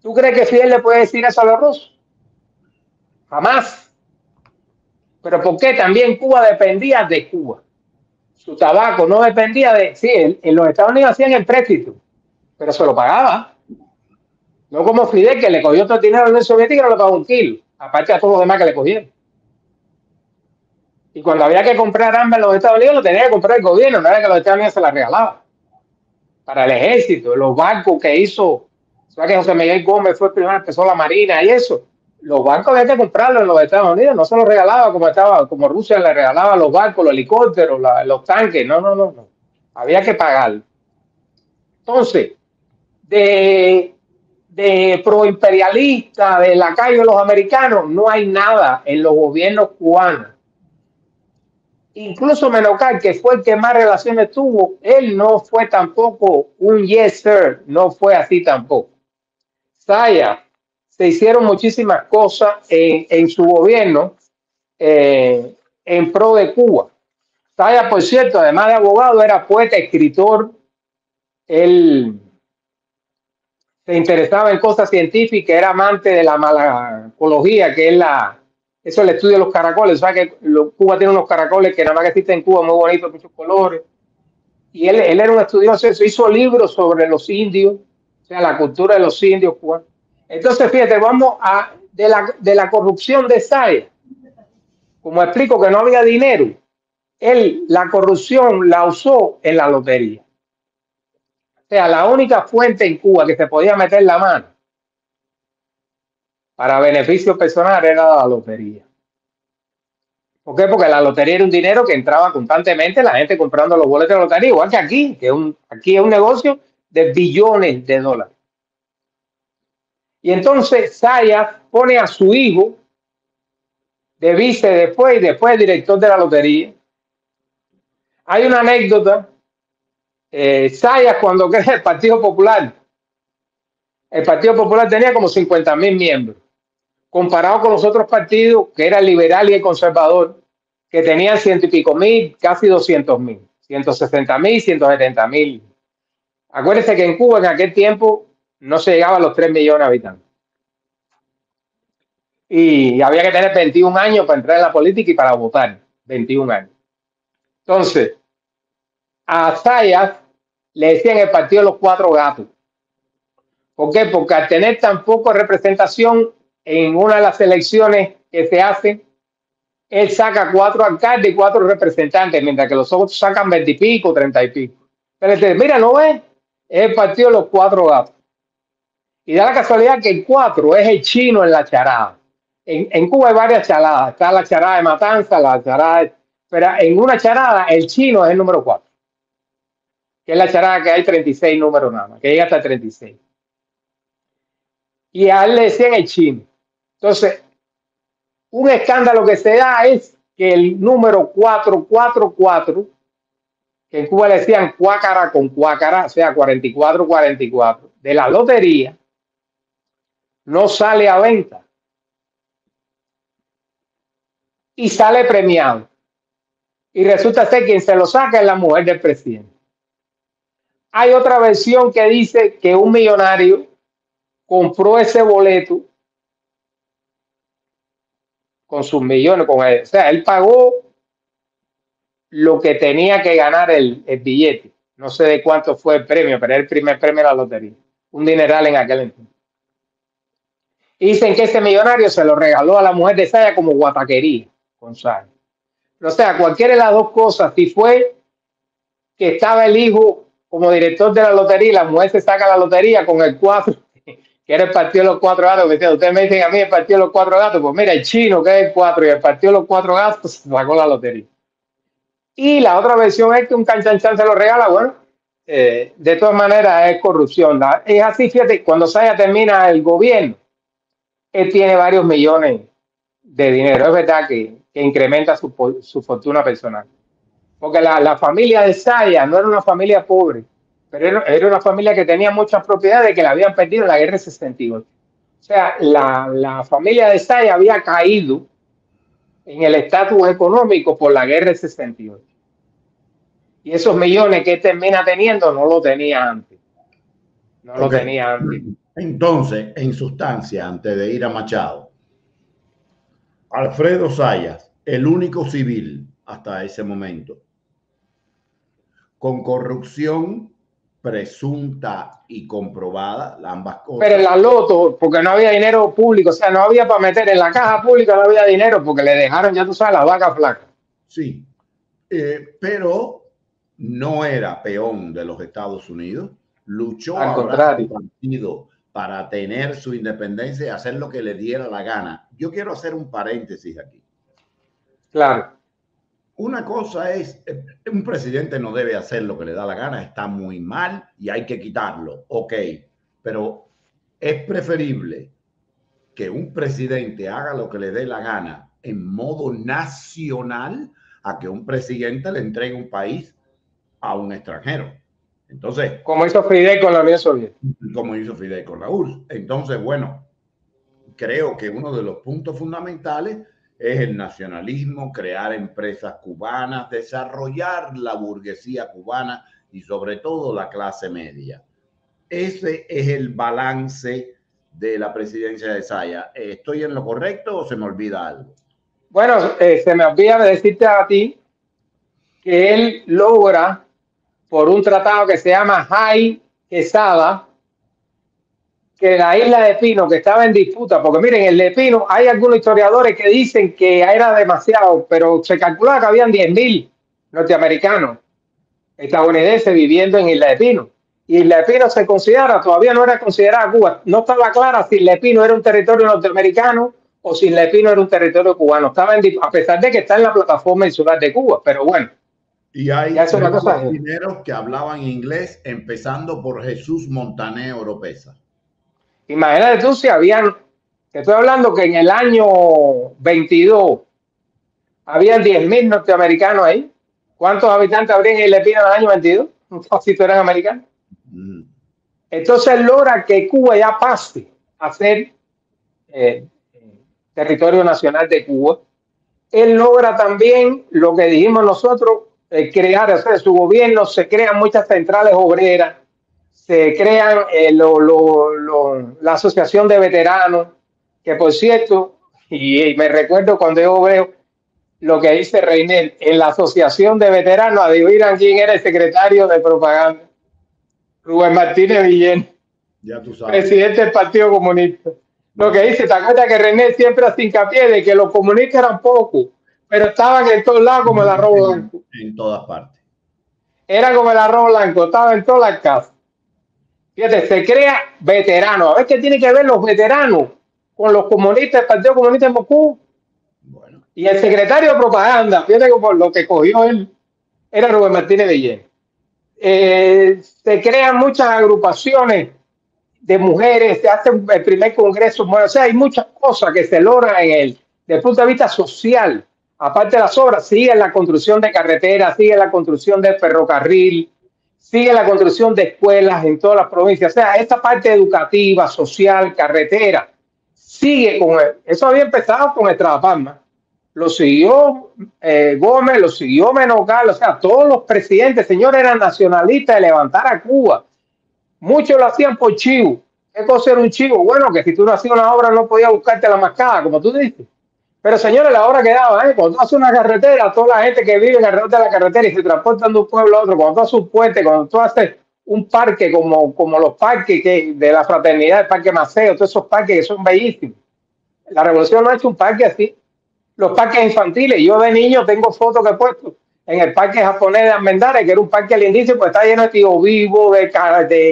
¿Tú crees que Fidel le puede decir eso a los rusos? Jamás. Pero ¿por qué? También Cuba dependía de Cuba. Su tabaco no dependía de... Sí, en los Estados Unidos hacían el préstamo, pero se lo pagaba. No como Fidel, que le cogió todo el dinero a la Unión Soviética y no le pagó un kilo, aparte a todos los demás que le cogieron. Y cuando había que comprar armas en los Estados Unidos, lo tenía que comprar el gobierno, no era que los Estados Unidos se las regalaban. Para el ejército, los bancos que hizo... ¿Sabes que José Miguel Gómez fue el primero que empezó la Marina y eso? Los bancos había que comprarlos en los Estados Unidos, no se los regalaba como Rusia le regalaba los barcos, los helicópteros, los tanques, no. Había que pagarlo. Entonces, de proimperialista, de lacayo de los americanos, no hay nada en los gobiernos cubanos. Incluso Menocal, que fue el que más relaciones tuvo, él no fue tampoco un yes sir, no fue así tampoco. Saya, se hicieron muchísimas cosas en su gobierno en pro de Cuba. Saya, por cierto, además de abogado, era poeta, escritor. Él se interesaba en cosas científicas, era amante de la malacología, que es eso es el estudio de los caracoles. ¿Sabes que Cuba tiene unos caracoles que nada más que existen en Cuba, muy bonitos, muchos colores? Y él era un estudioso, hizo libros sobre los indios, o sea, la cultura de los indios cubanos. Entonces, fíjate, vamos de la corrupción de Saya. Como explico que no había dinero, él la corrupción la usó en la lotería. O sea, la única fuente en Cuba que se podía meter la mano para beneficio personal era la lotería. ¿Por qué? Porque la lotería era un dinero que entraba constantemente, la gente comprando los boletos de la lotería, igual que aquí, aquí es un negocio de billones de dólares. Y entonces Saya pone a su hijo de vice después director de la lotería. Hay una anécdota. Saya, cuando crea el Partido Popular tenía como 50,000 miembros, comparado con los otros partidos, que era el liberal y el conservador, que tenían 100 y pico mil, casi 200,000, 160,000, 170,000. Acuérdense que en Cuba en aquel tiempo no se llegaba a los 3 millones de habitantes. Y había que tener 21 años para entrar en la política y para votar. 21 años. Entonces, a Saya le decían el partido de los 4 gatos. ¿Por qué? Porque al tener tan poca representación en una de las elecciones que se hacen, él saca 4 alcaldes y 4 representantes, mientras que los otros sacan 20 y pico, 30 y pico. Pero mira, ¿no ves? Es el partido de los 4 gatos. Y da la casualidad que el 4 es el chino en la charada. En Cuba hay varias charadas. Está la charada de Matanza, la charada pero en una charada el chino es el número 4. Que es la charada que hay 36 números nada más, que llega hasta 36. Y a él le decían el chino. Entonces, un escándalo que se da es que el número 444, que en Cuba le decían cuácara con cuácara, o sea, 44-44, de la lotería, no sale a venta y sale premiado. Y resulta ser quien se lo saca es la mujer del presidente. Hay otra versión que dice que un millonario compró ese boleto con sus millones, o sea, él pagó lo que tenía que ganar el billete. No sé de cuánto fue el premio, pero era el primer premio de la lotería. Un dineral en aquel entonces. Y dicen que ese millonario se lo regaló a la mujer de Saya como guataquería con Saya. O sea, cualquiera de las dos cosas, si fue que estaba el hijo como director de la lotería y la mujer se saca la lotería con el 4, que era el partido de los 4 gatos, ustedes me dicen a mí el partido de los 4 gatos, pues mira, el chino que es el 4 y el partido de los 4 gatos se sacó la lotería. Y la otra versión es que un canchanchan se lo regala, bueno, de todas maneras es corrupción. Es así, fíjate, cuando Saya termina el gobierno, él tiene varios millones de dinero. Es verdad que incrementa su fortuna personal. Porque la familia de Saya no era una familia pobre, pero era una familia que tenía muchas propiedades que la habían perdido en la guerra de 68. O sea, la familia de Saya había caído en el estatus económico por la guerra de 68. Y esos millones que él termina teniendo no lo tenía antes. No lo tenía antes. Entonces, en sustancia, antes de ir a Machado, Alfredo Zayas, el único civil hasta ese momento, con corrupción presunta y comprobada, ambas cosas. Pero en la loto, porque no había dinero público, o sea, no había para meter en la caja pública, no había dinero, porque le dejaron, ya tú sabes, la vaca flaca. Sí, pero no era peón de los Estados Unidos, luchó al contrario para tener su independencia y hacer lo que le diera la gana. Yo quiero hacer un paréntesis aquí. Claro. Una cosa es, un presidente no debe hacer lo que le da la gana, está muy mal y hay que quitarlo, ok, pero es preferible que un presidente haga lo que le dé la gana en modo nacional a que un presidente le entregue un país a un extranjero. Entonces, como hizo Fidel con la Unión Soviética. Como hizo Fidel con la URSS. Entonces, bueno, creo que uno de los puntos fundamentales es el nacionalismo, crear empresas cubanas, desarrollar la burguesía cubana y sobre todo la clase media. Ese es el balance de la presidencia de Zayas. ¿Estoy en lo correcto o se me olvida algo? Bueno, se me olvida decirte a ti que él logra, por un tratado que se llama Hay-Quesada, que la isla de Pino, que estaba en disputa, porque miren, el de Pino, hay algunos historiadores que dicen que era demasiado, pero se calcula que habían 10.000 norteamericanos, estadounidenses viviendo en Isla de Pino. Y Isla de Pino se considera, todavía no era considerada Cuba, no estaba clara si Isla de Pino era un territorio norteamericano o si Isla de Pino era un territorio cubano. Estaba a pesar de que está en la plataforma insular de Cuba, pero bueno. Y hay marineros que hablaban inglés, empezando por Jesús Montaner Oropesa. Imagínate tú si habían, te estoy hablando que en el año 22 habían 10.000 norteamericanos ahí. ¿Cuántos habitantes habrían en Isla de Pino en el año 22? Si eran americanos. Entonces logra que Cuba ya pase a ser territorio nacional de Cuba. Él logra también lo que dijimos nosotros, crear, o sea, su gobierno, se crean muchas centrales obreras, se crean la asociación de veteranos, que por cierto, y me recuerdo cuando yo veo lo que dice Reynel, en la asociación de veteranos, adivinan quién era el secretario de propaganda. Rubén Martínez Villena, ya tú sabes, presidente del Partido Comunista. Lo que dice, ¿te acuerdas que René siempre hace hincapié de que los comunistas eran pocos, pero estaban en todos lados como el arroz blanco? En todas partes. Era como el arroz blanco, estaba en todas las casas. Fíjate, se crea veteranos. A ver qué tiene que ver los veteranos con los comunistas, el Partido Comunista de Moscú. Bueno. Y el secretario de propaganda, fíjate que por lo que cogió él, era Rubén Martínez Villena. Se crean muchas agrupaciones de mujeres, se hace el primer congreso, o sea, hay muchas cosas que se logran desde el punto de vista social aparte de las obras, sigue la construcción de carreteras, sigue la construcción de ferrocarril, sigue la construcción de escuelas en todas las provincias. O sea, esta parte educativa, social, carretera, sigue con eso. Había empezado con Estrada Palma, lo siguió Gómez, lo siguió Menocal, o sea, todos los presidentes, señores, eran nacionalistas de levantar a Cuba. Muchos lo hacían por chivo. ¿Qué cosa era un chivo? Bueno, que si tú no hacías una obra no podías buscarte la mascada, como tú dices. Pero señores, la obra quedaba, ¿eh? Cuando tú haces una carretera, toda la gente que vive alrededor de la carretera y se transportan de un pueblo a otro, cuando tú haces un puente, cuando tú haces un parque como los parques de la Fraternidad, el Parque Maceo, todos esos parques que son bellísimos. La Revolución no ha hecho un parque así. Los parques infantiles, yo de niño tengo fotos que he puesto en el parque japonés de Almendares, que era un parque lindísimo, pues está lleno de tío vivo, de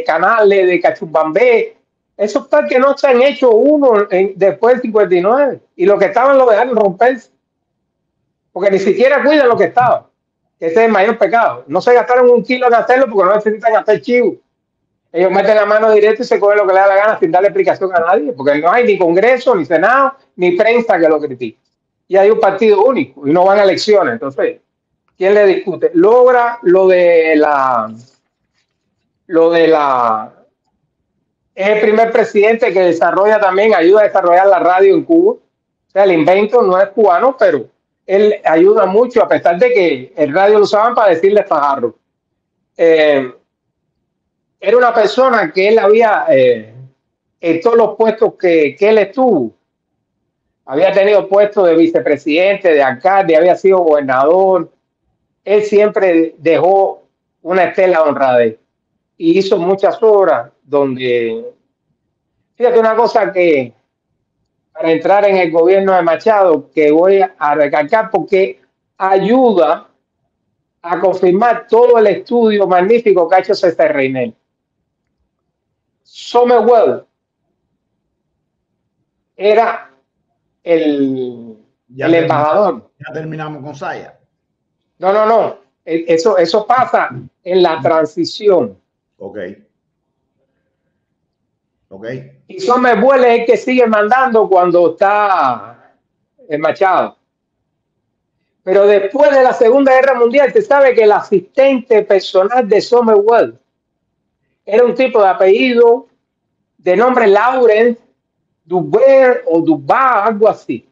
canales, de cachumbambé. Esos parques no se han hecho uno después del 59 y lo que estaban lo dejaron romperse porque ni siquiera cuidan lo que estaba. Ese es el mayor pecado. No se gastaron un kilo en hacerlo porque no necesitan hacer chivo. Ellos meten la mano directa y se cogen lo que le da la gana sin darle explicación a nadie, porque no hay ni Congreso, ni Senado, ni prensa que lo critique. Y hay un partido único y no van a elecciones. Entonces, ¿quién le discute? Logra lo de la es el primer presidente que desarrolla también, ayuda a desarrollar la radio en Cuba. O sea, el invento no es cubano, pero él ayuda mucho, a pesar de que el radio lo usaban para decirle fajarro. Era una persona que él había, en todos los puestos que él estuvo, había tenido puestos de vicepresidente, de alcalde, había sido gobernador. Él siempre dejó una estela de honradez y hizo muchas obras donde, fíjate una cosa que para entrar en el gobierno de Machado, que voy a recalcar porque ayuda a confirmar todo el estudio magnífico que ha hecho César Reinel. Somervell era el embajador. Ya terminamos con Saya. No. Eso pasa en la transición. Ok. Y Somervell es el que sigue mandando cuando está el Machado. Pero después de la Segunda Guerra Mundial, se sabe que el asistente personal de Somervell era un tipo de apellido de nombre Laurent Dubert o Dubar, algo así.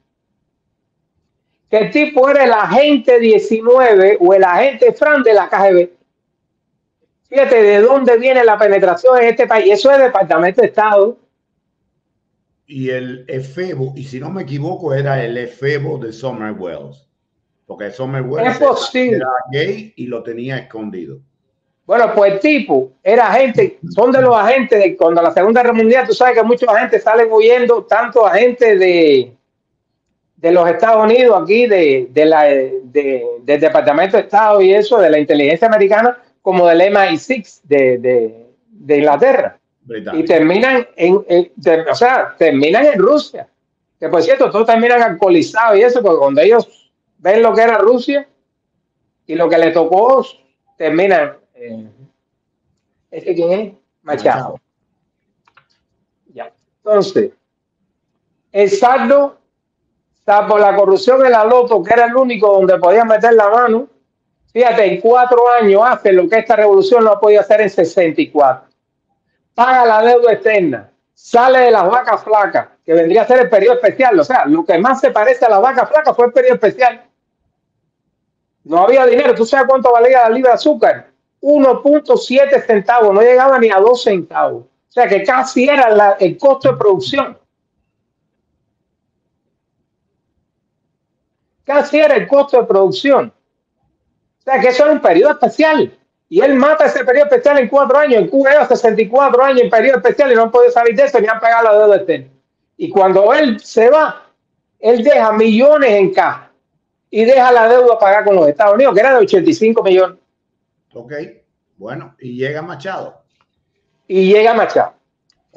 Que el tipo era el agente 19 o el agente Fran de la KGB. Fíjate de dónde viene la penetración en este país. Eso es Departamento de Estado. Y el efebo, y si no me equivoco, era el efebo de Somervell. Porque Somervell era gay y lo tenía escondido. Bueno, pues el tipo era agente, son de los agentes de cuando la Segunda Guerra Mundial, tú sabes que muchos agentes salen huyendo, tanto agentes de los Estados Unidos aquí, del Departamento de Estado y eso, de la inteligencia americana, como del MI6 de Inglaterra. Y terminan terminan en Rusia. Que por cierto, todos terminan alcoholizados y eso, porque cuando ellos ven lo que era Rusia y lo que le tocó, terminan. ¿Este quién es? Machado. Ya. Entonces, el saldo, salvo la corrupción en la loto, que era el único donde podían meter la mano, fíjate, en 4 años hace lo que esta revolución no ha podido hacer en 64. Paga la deuda externa, sale de las vacas flacas, que vendría a ser el periodo especial. O sea, lo que más se parece a las vacas flacas fue el periodo especial. No había dinero. ¿Tú sabes cuánto valía la libra de azúcar? 1.7 centavos, no llegaba ni a 2 centavos. O sea que casi era el costo de producción. Casi era el costo de producción. O sea que eso era un periodo especial. Y él mata ese periodo especial en 4 años. En Cuba lleva 64 años en periodo especial y no han podido salir de eso ni han pagado la deuda externa. Y cuando él se va, él deja millones en caja y deja la deuda a pagar con los Estados Unidos, que era de 85 millones. Ok, bueno, y llega Machado. Okay.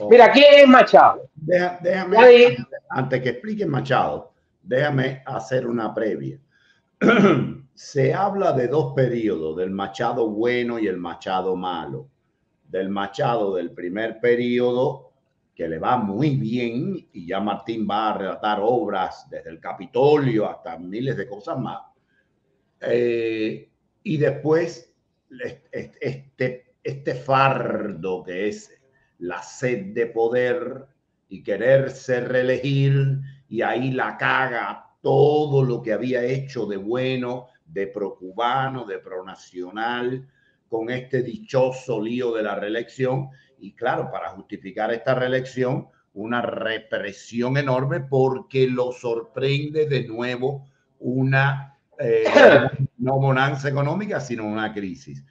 Mira, ¿quién es Machado? Déjame, antes que explique Machado, déjame hacer una previa. Se habla de 2 periodos, del Machado bueno y el Machado malo. Del Machado del primer periodo, que le va muy bien, y ya Martín va a relatar obras desde el Capitolio hasta miles de cosas más. Y después este fardo que es la sed de poder y quererse reelegir, y ahí la caga todo lo que había hecho de bueno, de procubano, de pronacional, con este dichoso lío de la reelección. Y claro, para justificar esta reelección, una represión enorme, porque lo sorprende de nuevo una no bonanza económica, sino una crisis.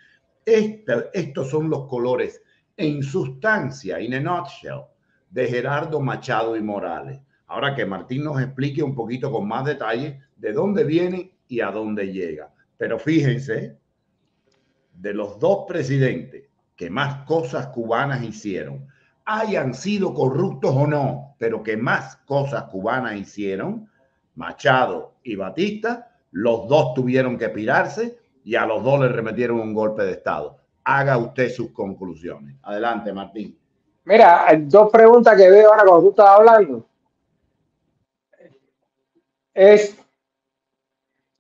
Estos son los colores en sustancia, in a nutshell, de Gerardo Machado y Morales. Ahora que Martín nos explique un poquito con más detalle de dónde viene y a dónde llega. Pero fíjense, de los dos presidentes que más cosas cubanas hicieron, hayan sido corruptos o no, pero que más cosas cubanas hicieron, Machado y Batista, los dos tuvieron que pirarse y a los dos le remetieron un golpe de Estado. Haga usted sus conclusiones. Adelante, Martín. Mira, dos preguntas que veo ahora cuando tú estás hablando. Es,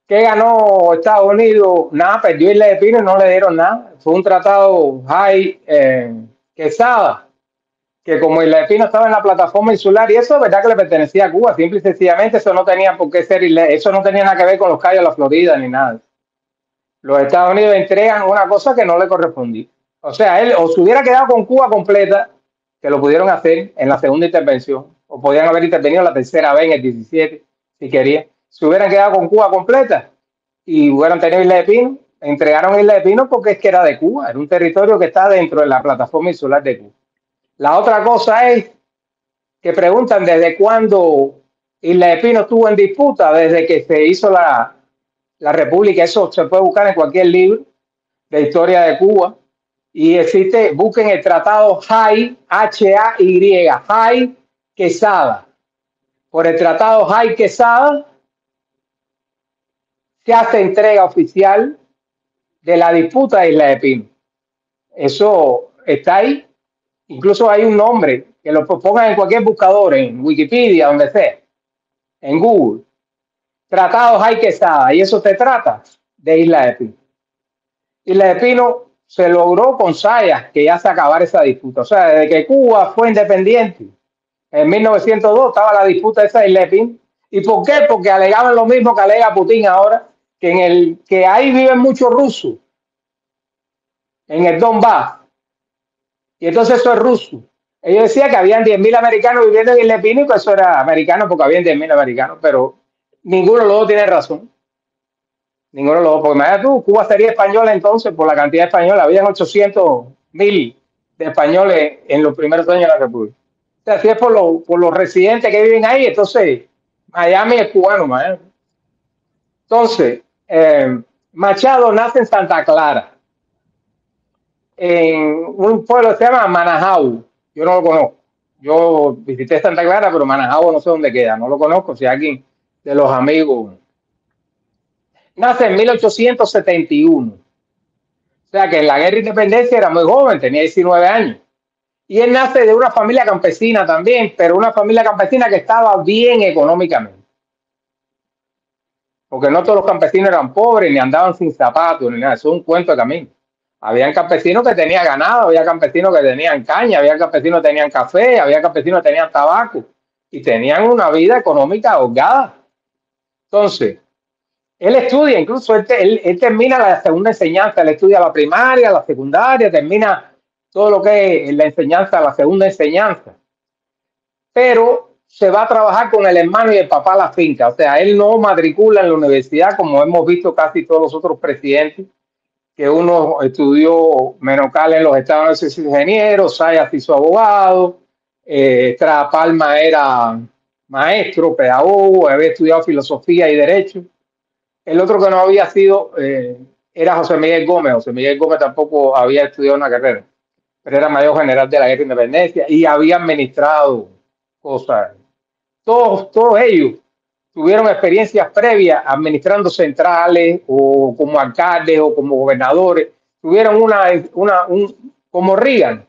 ¿qué ganó Estados Unidos? Nada, perdió Isla de Pino y no le dieron nada. Fue un tratado high Quesada, que como Isla de Pino estaba en la plataforma insular, y eso es verdad que le pertenecía a Cuba, simple y sencillamente eso no tenía por qué ser, eso no tenía nada que ver con los Cayos de la Florida ni nada. Los Estados Unidos entregan una cosa que no le correspondía. O sea, él o se hubiera quedado con Cuba completa, que lo pudieron hacer en la segunda intervención, o podían haber intervenido la tercera vez en el 17, si querían. Se hubieran quedado con Cuba completa y hubieran tenido Isla de Pino, entregaron Isla de Pino porque es que era de Cuba, era un territorio que está dentro de la plataforma insular de Cuba. La otra cosa es que preguntan desde cuándo Isla de Pino estuvo en disputa, desde que se hizo la República. Eso se puede buscar en cualquier libro de historia de Cuba. Y existe, busquen el tratado Hay, Hay, Hay Quesada. Por el tratado Hay Quesada se hace entrega oficial de la disputa de Isla de Pino. Eso está ahí. Incluso hay un nombre que lo pongan en cualquier buscador, en Wikipedia, donde sea, en Google. Tratados Hay Quesada, y eso te trata de Isla de Pino. Isla de Pino se logró con Sayas que ya se acabara esa disputa. O sea, desde que Cuba fue independiente, en 1902 estaba la disputa de esa Isla de Pino. ¿Y por qué? Porque alegaban lo mismo que alega Putin ahora, que ahí viven muchos rusos, en el Donbass. Y entonces eso es ruso. Ellos decían que habían 10.000 americanos viviendo en Isla de Pino y que eso era americano porque habían 10.000 americanos, pero ninguno de los dos tiene razón. Ninguno de los dos, porque imagínate tú, Cuba sería española entonces por la cantidad de españoles. Habían 800.000 de españoles en los primeros años de la República. O sea, si es por los residentes que viven ahí, entonces Miami es cubano, Miami. Entonces, Machado nace en Santa Clara, en un pueblo que se llama Manajau. Yo no lo conozco. Yo visité Santa Clara, pero Manajau no sé dónde queda, no lo conozco. Si alguien de los amigos. Nace en 1871. O sea que en la guerra de independencia era muy joven, tenía 19 años. Y él nace de una familia campesina también, pero una familia campesina que estaba bien económicamente. Porque no todos los campesinos eran pobres, ni andaban sin zapatos, ni nada. Eso es un cuento de camino. Habían campesinos que tenían ganado, había campesinos que tenían caña, había campesinos que tenían café, había campesinos que tenían tabaco. Y tenían una vida económica holgada. Entonces, él estudia, incluso él termina la segunda enseñanza, él estudia la primaria, la secundaria, termina todo lo que es la enseñanza, la segunda enseñanza. Pero se va a trabajar con el hermano y el papá a la finca. O sea, él no matricula en la universidad como hemos visto casi todos los otros presidentes, que uno estudió Menocal en los Estados Unidos, es ingeniero, Sayas hizo abogado, Estrada Palma era maestro, pedagogo, había estudiado filosofía y derecho. El otro que no había sido era José Miguel Gómez. José Miguel Gómez tampoco había estudiado una carrera, pero era mayor general de la guerra de independencia y había administrado cosas. Todos ellos tuvieron experiencias previas administrando centrales o como alcaldes o como gobernadores. Tuvieron como Reagan,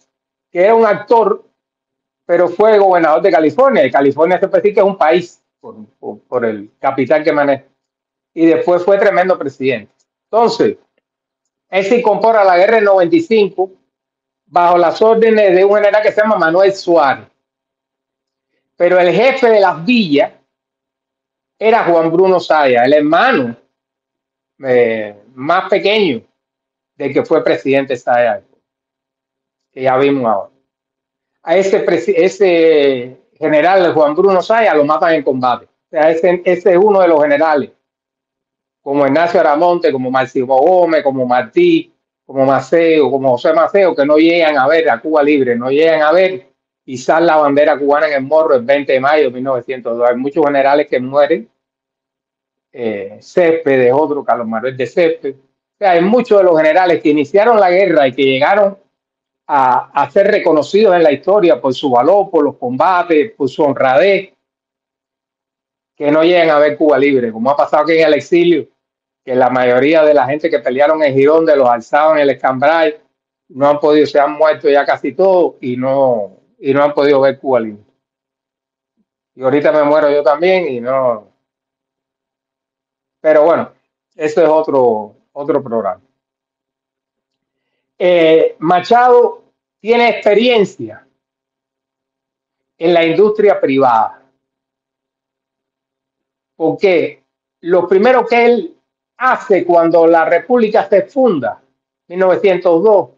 que era un actor pero fue gobernador de California. Y California se puede decir que es un país por el capital que maneja. Y después fue tremendo presidente. Entonces, él se incorpora a la guerra del 95 bajo las órdenes de un general que se llama Manuel Suárez. Pero el jefe de las villas era Juan Bruno Zaya, el hermano más pequeño del que fue presidente Zaya, que ya vimos ahora. A ese general Juan Bruno Zaya lo matan en combate. O sea, ese es uno de los generales, como Ignacio Aramonte, como Máximo Gómez, como Martí, como Maceo, como José Maceo, que no llegan a ver a Cuba libre, no llegan a ver izar la bandera cubana en el morro el 20 de mayo de 1902. Hay muchos generales que mueren. Céspedes, otro, Carlos Manuel de Céspedes. O sea, hay muchos de los generales que iniciaron la guerra y que llegaron a ser reconocidos en la historia por su valor, por los combates, por su honradez, que no llegan a ver Cuba libre, como ha pasado aquí en el exilio, que la mayoría de la gente que pelearon en Girón, de los alzados en el Escambray, no han podido, se han muerto ya casi todos y no han podido ver Cuba libre. Y ahorita me muero yo también y no. Pero bueno, eso es otro programa. Machado tiene experiencia en la industria privada. Porque lo primero que él hace cuando la República se funda, 1902,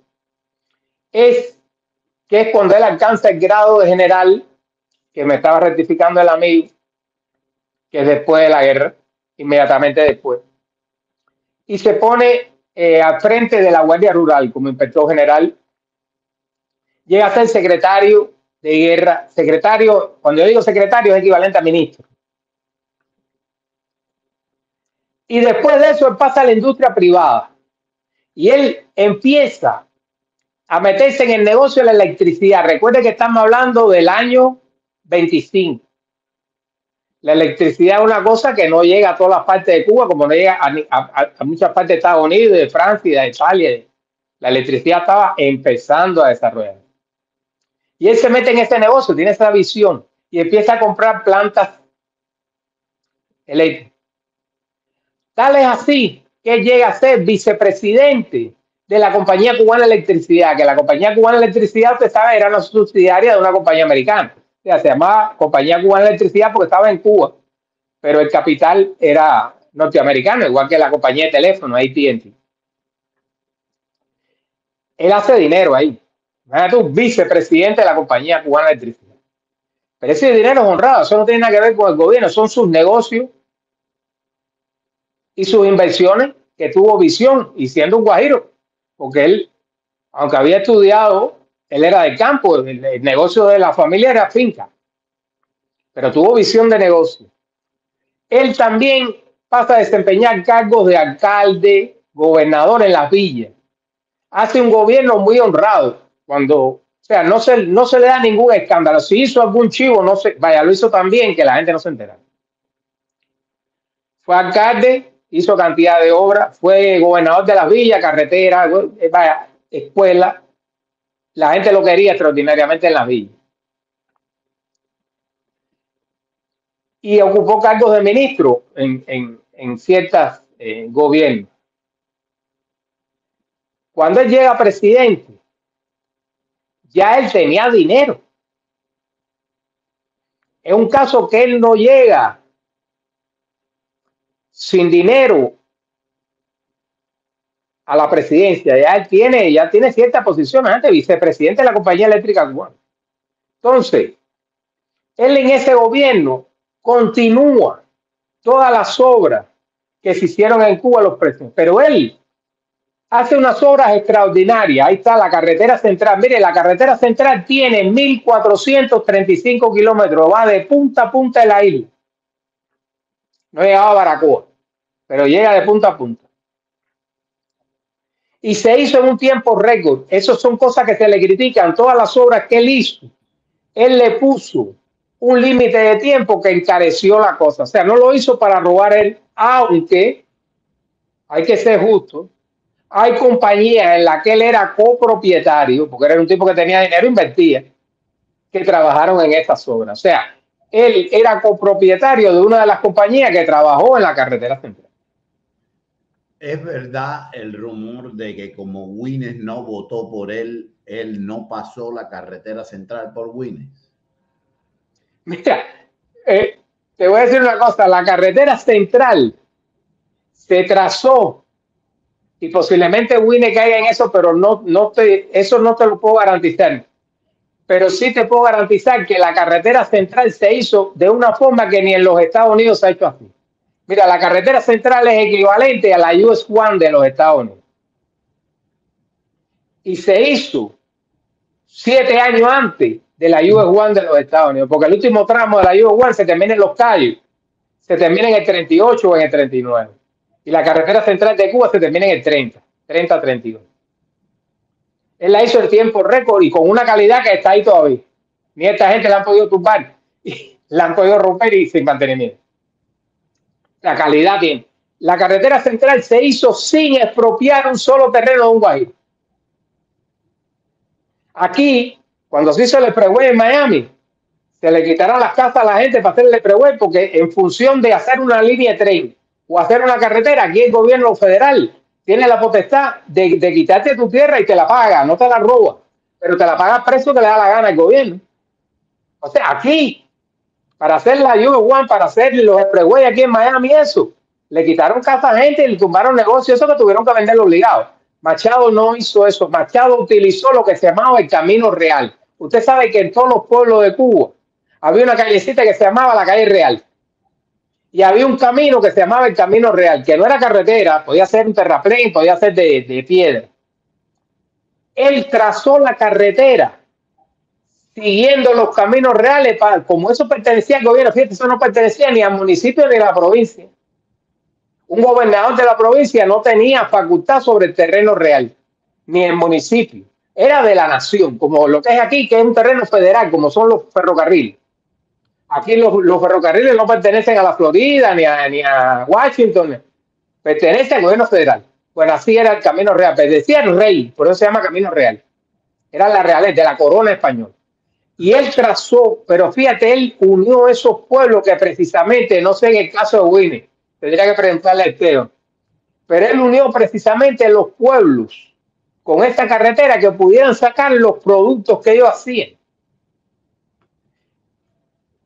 es cuando él alcanza el grado de general, que me estaba rectificando el amigo, que es después de la guerra, inmediatamente después, y se pone al frente de la Guardia Rural como inspector general. Llega a ser secretario de guerra. Secretario, cuando yo digo secretario, es equivalente a ministro. Y después de eso él pasa a la industria privada y él empieza a meterse en el negocio de la electricidad. Recuerde que estamos hablando del año 25. La electricidad es una cosa que no llega a todas las partes de Cuba, como no llega a muchas partes de Estados Unidos, de Francia, de Italia. La electricidad estaba empezando a desarrollar. Y él se mete en este negocio, tiene esa visión y empieza a comprar plantas eléctricas. Tal es así que él llega a ser vicepresidente de la Compañía Cubana de Electricidad, que la Compañía Cubana de Electricidad, usted sabe, era una subsidiaria de una compañía americana. O sea, se llamaba Compañía Cubana de Electricidad porque estaba en Cuba, pero el capital era norteamericano, igual que la compañía de teléfono, AT&T. Él hace dinero ahí. Imagínate tú, vicepresidente de la Compañía Cubana de Electricidad. Pero ese dinero es honrado, eso no tiene nada que ver con el gobierno, son sus negocios y sus inversiones, que tuvo visión y siendo un guajiro, porque él, aunque había estudiado, él era del campo, el negocio de la familia era finca, pero tuvo visión de negocio. Él también pasa a desempeñar cargos de alcalde, gobernador en las villas. Hace un gobierno muy honrado, o sea, no se le da ningún escándalo. Si hizo algún chivo, lo hizo también, que la gente no se entera. Fue alcalde, hizo cantidad de obras, fue gobernador de las villas, carreteras, escuela. La gente lo quería extraordinariamente en las villas. Y ocupó cargos de ministro en ciertos gobiernos. Cuando él llega presidente, ya él tenía dinero. Es un caso que él no llega sin dinero a la presidencia. Ya tiene cierta posición antes, vicepresidente de la Compañía Eléctrica Cubana. Entonces, él en ese gobierno continúa todas las obras que se hicieron en Cuba los precios, pero él hace unas obras extraordinarias. Ahí está la carretera central. Mire, la carretera central tiene 1.435 kilómetros, va de punta a punta de la isla. No llegaba a Baracoa, pero llega de punta a punta. Y se hizo en un tiempo récord. Esas son cosas que se le critican. Todas las obras que él hizo, él le puso un límite de tiempo que encareció la cosa. O sea, no lo hizo para robar él, aunque hay que ser justo. Hay compañías en las que él era copropietario, porque era un tipo que tenía dinero, invertía, que trabajaron en estas obras. O sea, él era copropietario de una de las compañías que trabajó en la carretera central. ¿Es verdad el rumor de que como Wines no votó por él, él no pasó la carretera central por Wines? Mira, te voy a decir una cosa, la carretera central se trazó y posiblemente Wines caiga en eso, pero eso no te lo puedo garantizar. Pero sí te puedo garantizar que la carretera central se hizo de una forma que ni en los Estados Unidos se ha hecho así. Mira, la carretera central es equivalente a la US One de los Estados Unidos. Y se hizo 7 años antes de la US One de los Estados Unidos, porque el último tramo de la US One se termina en Los Cayos, se termina en el 38 o en el 39. Y la carretera central de Cuba se termina en el 30-32. Él la hizo en tiempo récord y con una calidad que está ahí todavía. Ni esta gente la han podido tumbar, la han podido romper y sin mantenimiento. La calidad tiene. La carretera central se hizo sin expropiar un solo terreno de un guajiro. Aquí, cuando se hizo el expressway en Miami, se le quitaron las casas a la gente para hacer el expressway porque en función de hacer una línea de tren o hacer una carretera, aquí el gobierno federal tiene la potestad de quitarte tu tierra y te la paga, no te la roba, pero te la paga al precio que le da la gana al gobierno. O sea, aquí, para hacer la US One, para hacer los expressway aquí en Miami, eso, le quitaron casa a gente y le tumbaron negocios, eso que tuvieron que venderlo obligado. Machado no hizo eso. Machado utilizó lo que se llamaba el Camino Real. Usted sabe que en todos los pueblos de Cuba había una callecita que se llamaba la Calle Real. Y había un camino que se llamaba el Camino Real, que no era carretera, podía ser un terraplén, podía ser de piedra. Él trazó la carretera siguiendo los caminos reales, como eso pertenecía al gobierno. Fíjate, eso no pertenecía ni al municipio ni a la provincia. Un gobernador de la provincia no tenía facultad sobre el terreno real, ni el municipio. Era de la nación, como lo que es aquí, que es un terreno federal, como son los ferrocarriles. Aquí los ferrocarriles no pertenecen a la Florida ni a Washington, pertenece al gobierno federal. Bueno, así era el Camino Real, pertenecía al rey, por eso se llama Camino Real. Era la realeza de la corona española. Y él trazó, pero fíjate, él unió esos pueblos que precisamente, no sé en el caso de Winnie, tendría que preguntarle al Teo, pero él unió precisamente los pueblos con esta carretera que pudieran sacar los productos que ellos hacían.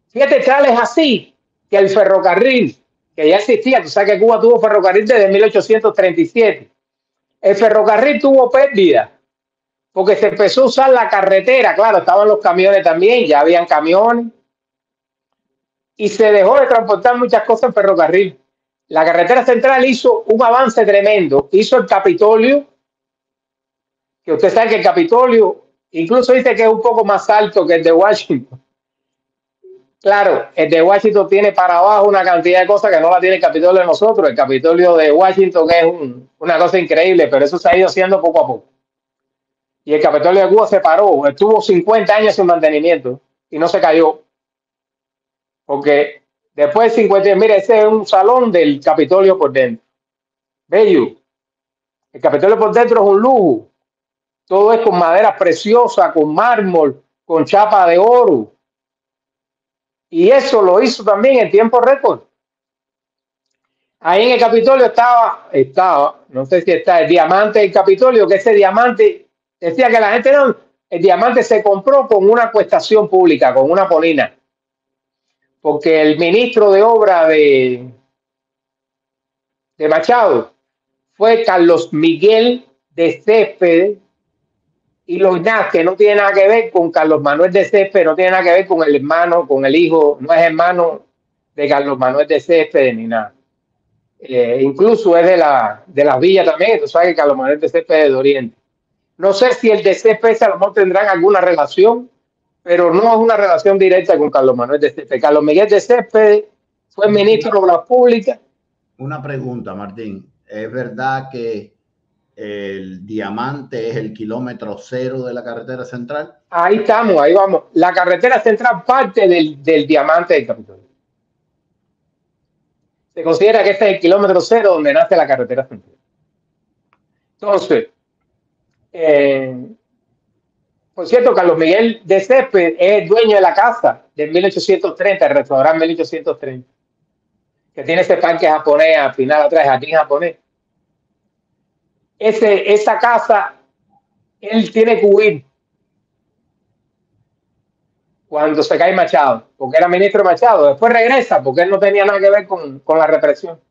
Fíjate, tal es así que el ferrocarril, que ya existía, tú sabes que Cuba tuvo ferrocarril desde 1837, el ferrocarril tuvo pérdida porque se empezó a usar la carretera, claro, estaban los camiones también, ya habían camiones, y se dejó de transportar muchas cosas en ferrocarril. La carretera central hizo un avance tremendo, hizo el Capitolio, que usted sabe que el Capitolio incluso dice que es un poco más alto que el de Washington. Claro, el de Washington tiene para abajo una cantidad de cosas que no la tiene el Capitolio de nosotros. El Capitolio de Washington es una cosa increíble, pero eso se ha ido haciendo poco a poco. Y el Capitolio de Cuba se paró, estuvo 50 años sin mantenimiento y no se cayó. Porque después de 50 años, mire, ese es un salón del Capitolio por dentro. Bello. El Capitolio por dentro es un lujo. Todo es con madera preciosa, con mármol, con chapa de oro. Y eso lo hizo también en tiempo récord. Ahí en el Capitolio estaba, no sé si está el diamante del Capitolio, que ese diamante, decía que la gente no, el diamante se compró con una acuestación pública, con una polina. Porque el ministro de obra de Machado fue Carlos Miguel de Céspedes y Loynaz, que no tiene nada que ver con Carlos Manuel de Céspedes, no tiene nada que ver con el hermano, con el hijo, no es hermano de Carlos Manuel de Céspedes ni nada. Incluso es de las villas también, tú sabes que Carlos Manuel de Céspedes es de Oriente. No sé si el de Céspedes a lo mejor tendrán alguna relación, pero no es una relación directa con Carlos Manuel de Céspedes. Carlos Miguel de Céspedes fue ministro de Obras Públicas. Una pregunta, Martín. ¿Es verdad que el diamante es el kilómetro cero de la carretera central? Ahí estamos, ahí vamos. La carretera central parte del diamante del Capitolio. Se considera que este es el kilómetro cero donde nace la carretera central. Entonces, Por cierto, Carlos Miguel de Céspedes es dueño de la casa de 1830, el restaurante 1830, que tiene ese parque japonés al final atrás, jardín japonés. Esa casa, él tiene que huir cuando se cae Machado, porque era ministro Machado. Después regresa porque él no tenía nada que ver con la represión.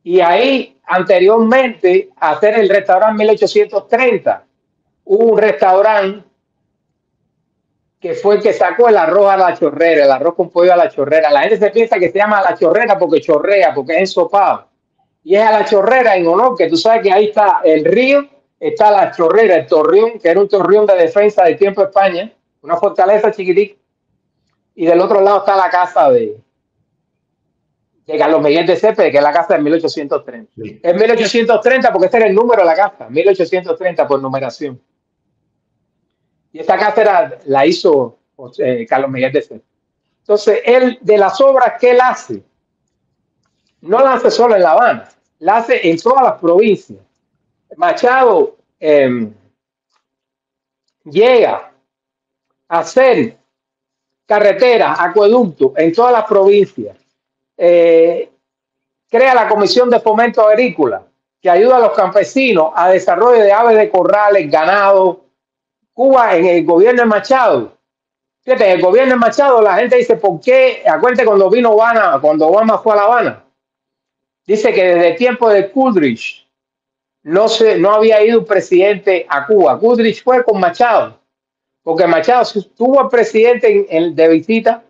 Y ahí, anteriormente, a hacer el restaurante 1830, hubo un restaurante que fue el que sacó el arroz a la chorrera, el arroz con pollo a la chorrera. La gente se piensa que se llama la chorrera porque chorrea, porque es ensopado. Y es a la chorrera en honor, que tú sabes que ahí está el río, está la chorrera, el torreón, que era un torreón de defensa del tiempo de España, una fortaleza chiquitita. Y del otro lado está la casa de Carlos Miguel de Céspedes, que es la casa de 1830. Sí. Es 1830 porque este era el número de la casa, 1830 por numeración. Y esta casa la hizo Carlos Miguel de Céspedes. Entonces, él, de las obras que él hace, no la hace solo en La Habana, la hace en todas las provincias. Machado llega a hacer carreteras, acueductos en todas las provincias. Crea la Comisión de Fomento Agrícola, que ayuda a los campesinos a desarrollo de aves de corrales, ganado. Cuba, en el gobierno de Machado, fíjate, en el gobierno de Machado la gente dice, ¿por qué? Acuérdate cuando vino Obama, cuando Obama fue a La Habana, dice que desde el tiempo de Goodrich no había ido un presidente a Cuba. Goodrich fue con Machado, porque Machado tuvo al presidente de visita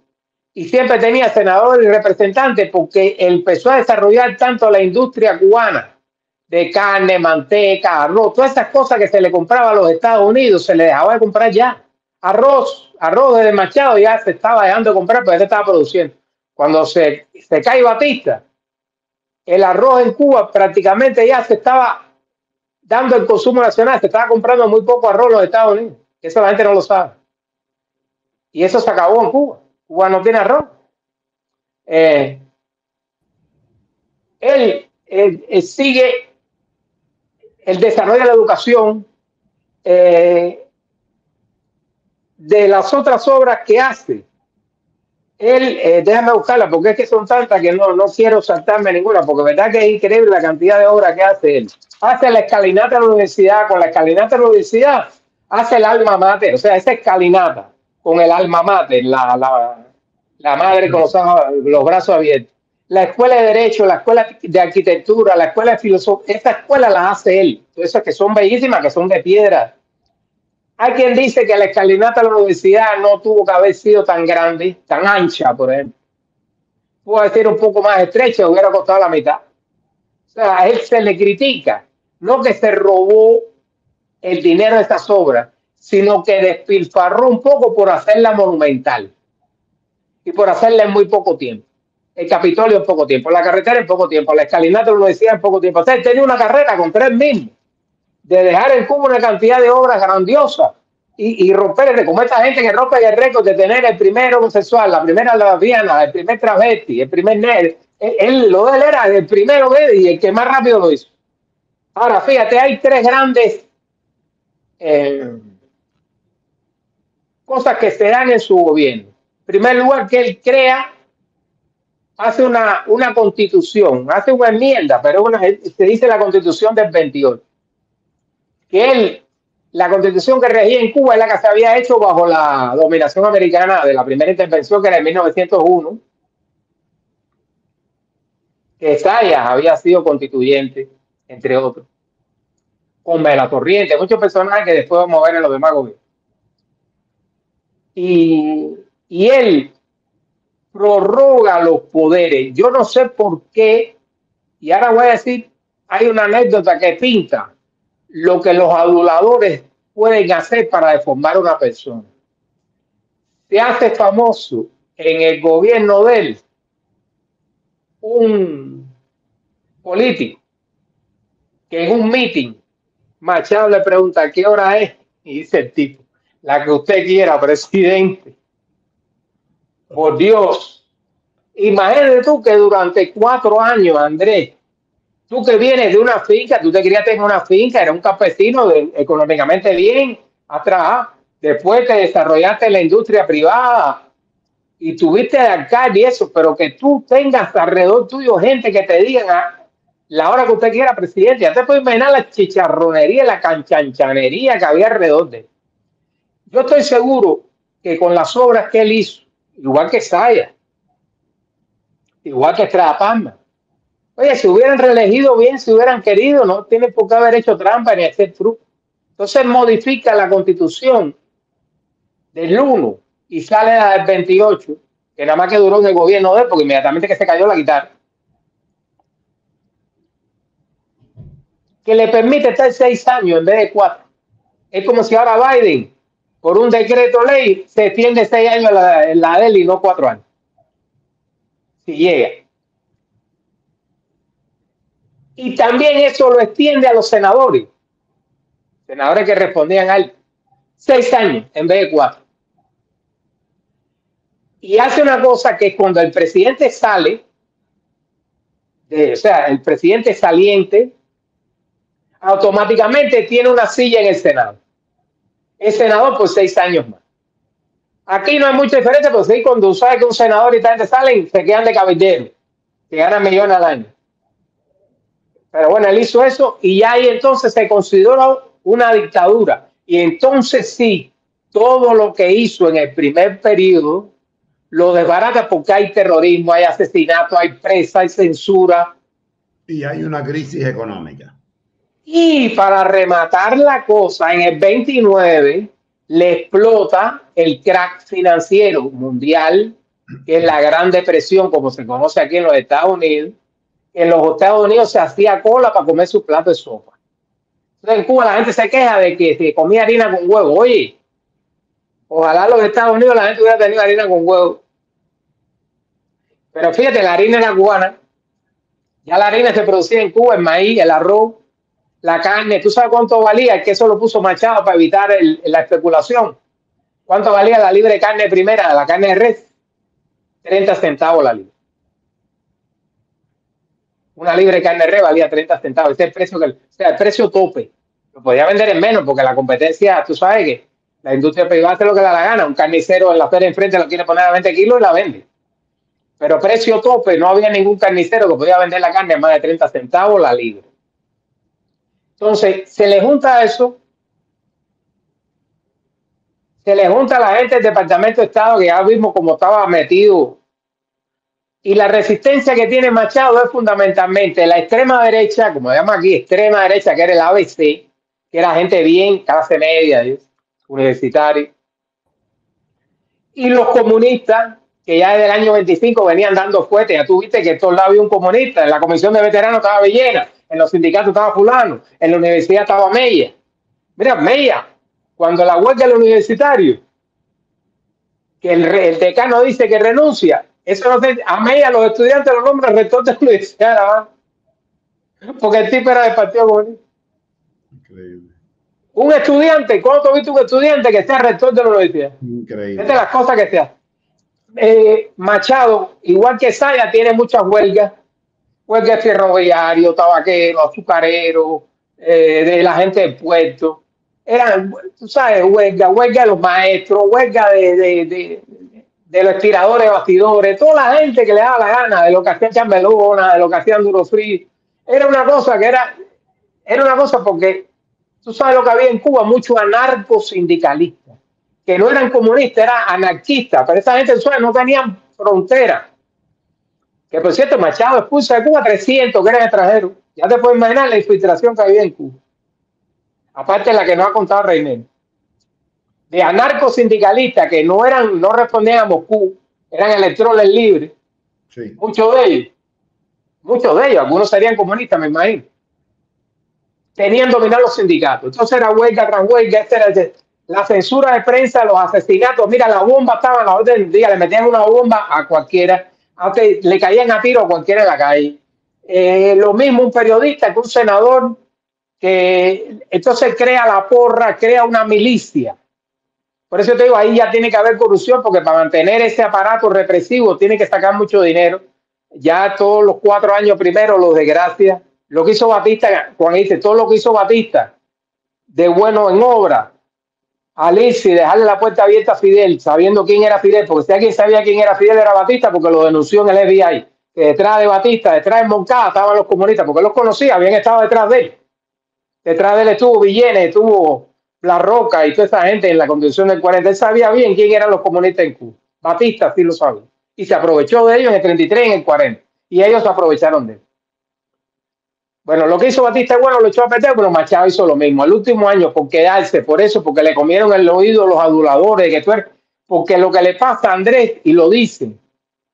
y siempre tenía senadores y representantes, porque empezó a desarrollar tanto la industria cubana de carne, manteca, arroz, todas esas cosas que se le compraba a los Estados Unidos, se le dejaba de comprar ya. Arroz desde Machado ya se estaba dejando de comprar, pero ya se estaba produciendo. Cuando se cae Batista, el arroz en Cuba prácticamente ya se estaba dando el consumo nacional, se estaba comprando muy poco arroz en los Estados Unidos. Eso la gente no lo sabe. Y eso se acabó en Cuba. Cuba no tiene arroz. Él sigue el desarrollo de la educación, de las otras obras que hace. Él, déjame buscarla porque es que son tantas que no quiero saltarme ninguna, porque verdad que es increíble la cantidad de obras que hace él. Hace la escalinata de la universidad, con la escalinata de la universidad hace el alma mater, o sea, esa escalinata con el alma mater, la madre con los brazos abiertos. La escuela de Derecho, la escuela de Arquitectura, la escuela de Filosofía, esta escuela la hace él. Esas que son bellísimas, que son de piedra. Hay quien dice que la escalinata de la universidad no tuvo que haber sido tan grande, tan ancha, por ejemplo. Pudo haber sido un poco más estrecha, hubiera costado la mitad. O sea, a él se le critica, no que se robó el dinero de estas obras, sino que despilfarró un poco por hacerla monumental y por hacerla en muy poco tiempo. El Capitolio en poco tiempo, la carretera en poco tiempo, la escalinata de la universidad en poco tiempo. O sea, él tenía una carrera con 3 mismos de dejar en Cuba una cantidad de obras grandiosas y romper, como esta gente que rompe el récord de tener el primer homosexual, la primera lesbiana, el primer travesti, el primer nerd. Lo de él era el primero y el que más rápido lo hizo. Ahora, fíjate, hay 3 grandes cosas que se dan en su gobierno. En primer lugar, que él hace una constitución, hace una enmienda, pero se dice la constitución del 28. Que la constitución que regía en Cuba es la que se había hecho bajo la dominación americana de la primera intervención, que era en 1901. Que Sayas había sido constituyente, entre otros. Con Vela Torriente, muchos personajes que después vamos a ver en los demás gobiernos. Y él prorroga los poderes. Yo no sé por qué, y ahora voy a decir, hay una anécdota que pinta lo que los aduladores pueden hacer para deformar a una persona. Se hace famoso en el gobierno de él un político que en un meeting Machado le pregunta ¿qué hora es? Y dice el tipo, la que usted quiera, presidente. Por Dios. Imagínate tú que durante 4 años, Andrés, Tú que vienes de una finca, tú te criaste en una finca, eres un campesino económicamente bien, has trabajado, después te desarrollaste en la industria privada y tuviste de alcalde y eso, pero que tú tengas alrededor tuyo gente que te digan a la hora que usted quiera, presidente, ya te puedes imaginar la chicharronería, la canchanchanería que había alrededor de él. Yo estoy seguro que con las obras que él hizo, igual que Saya, igual que Estrada Palma, oye, si hubieran reelegido bien, si hubieran querido, no tienen por qué haber hecho trampa ni hacer truco. Entonces modifica la constitución del 1 y sale la del 28, que nada más que duró en el gobierno de él, porque inmediatamente que se cayó la guitarra, que le permite estar 6 años en vez de 4. Es como si ahora Biden, por un decreto ley, se extiende 6 años la de él y no 4 años. Si llega. Y también eso lo extiende a los senadores que respondían a él. 6 años en vez de 4. Y hace una cosa que cuando el presidente sale, o sea, el presidente saliente, automáticamente tiene una silla en el Senado. El senador por 6 años más. Aquí no hay mucha diferencia, porque sí, cuando sabes que un senador y tal salen, se quedan de cabildero, que ganan millones al año. Pero bueno, él hizo eso y ya ahí entonces se consideró una dictadura. Y entonces sí, todo lo que hizo en el primer periodo lo desbarata porque hay terrorismo, hay asesinato, hay presa, hay censura. Y hay una crisis económica. Y para rematar la cosa, en el 29 le explota el crack financiero mundial, que es la Gran Depresión, como se conoce aquí en los Estados Unidos. En los Estados Unidos se hacía cola para comer su plato de sopa. Entonces en Cuba la gente se queja de que se comía harina con huevo. Oye, ojalá en los Estados Unidos la gente hubiera tenido harina con huevo. Pero fíjate, la harina era cubana. Ya la harina se producía en Cuba, el maíz, el arroz, la carne. ¿Tú sabes cuánto valía? El queso lo puso Machado para evitar la especulación. ¿Cuánto valía la libra de carne primera, la carne de res? 30 centavos la libra. Una libra de carne de res valía 30 centavos. Ese es el precio o sea, el precio tope. Lo podía vender en menos porque la competencia, tú sabes que la industria privada hace lo que da la gana. Un carnicero en la feria enfrente lo quiere poner a 20 kilos y la vende. Pero precio tope, no había ningún carnicero que podía vender la carne a más de 30 centavos la libra. Entonces, se le junta eso, se le junta a la gente del Departamento de Estado, que ya vimos cómo estaba metido. Y la resistencia que tiene Machado es fundamentalmente la extrema derecha, como se llama aquí, extrema derecha, que era el ABC, que era gente bien, clase media, universitaria. Y los comunistas, que ya desde el año 25 venían dando fuerte. Ya tú viste que en todos lados había un comunista. En la comisión de veteranos estaba Villena, en los sindicatos estaba fulano, en la universidad estaba Mella. Mira, Mella, cuando la huelga del universitario, que el decano dice que renuncia, eso no sé, a Mella los estudiantes los nombran rector de la universidad, porque el tipo era del Partido Comunista. Increíble. Un estudiante, ¿cuándo has visto un estudiante que sea rector de la universidad? Increíble. Es de las cosas que se hacen. Machado, igual que Saya, tiene muchas huelgas ferroviarios, tabaqueros, azucareros, de la gente del puerto. Eran, tú sabes, huelga de los maestros, huelga de los estiradores, bastidores, toda la gente que le daba la gana, de lo que hacía Chambelona, de lo que hacían Duro Free. Era una cosa porque tú sabes lo que había en Cuba, muchos anarcosindicalistas, que no eran comunistas, eran anarquistas, pero esa gente no tenían frontera. Que por cierto, Machado expulsa de Cuba 300 que eran extranjeros. Ya te puedes imaginar la infiltración que había en Cuba. Aparte de la que nos ha contado Reynel. De anarcosindicalistas que no respondían a Moscú, eran electrones libres. Sí. Muchos de ellos, algunos serían comunistas, me imagino. Tenían dominar los sindicatos. Entonces era huelga tras huelga, la censura de prensa, los asesinatos. Mira, la bomba estaba a la orden del día, le metían una bomba a cualquiera, le caían a tiro a cualquiera en la calle. Lo mismo un periodista que un senador, que entonces crea la porra, crea una milicia. Por eso te digo, ahí ya tiene que haber corrupción, porque para mantener ese aparato represivo tiene que sacar mucho dinero. Ya todos los 4 años primero, los desgracias, lo que hizo Batista, Juan dice, todo lo que hizo Batista de bueno en obra, al irse y dejarle la puerta abierta a Fidel, sabiendo quién era Fidel, porque si alguien sabía quién era Fidel era Batista, porque lo denunció en el FBI, que detrás de Batista, detrás de Moncada estaban los comunistas, porque él los conocía, habían estado detrás de él. Detrás de él estuvo Villenes, estuvo La Roca y toda esa gente en la Constitución del 40. Él sabía bien quién eran los comunistas en Cuba. Batista sí lo sabía. Y se aprovechó de ellos en el 33 y en el 40. Y ellos se aprovecharon de él. Bueno, lo que hizo Batista es bueno, lo echó a perder, pero Machado hizo lo mismo. El último año, por quedarse, por eso, porque le comieron el oído los aduladores, que tú eres, porque lo que le pasa a Andrés, y lo dicen,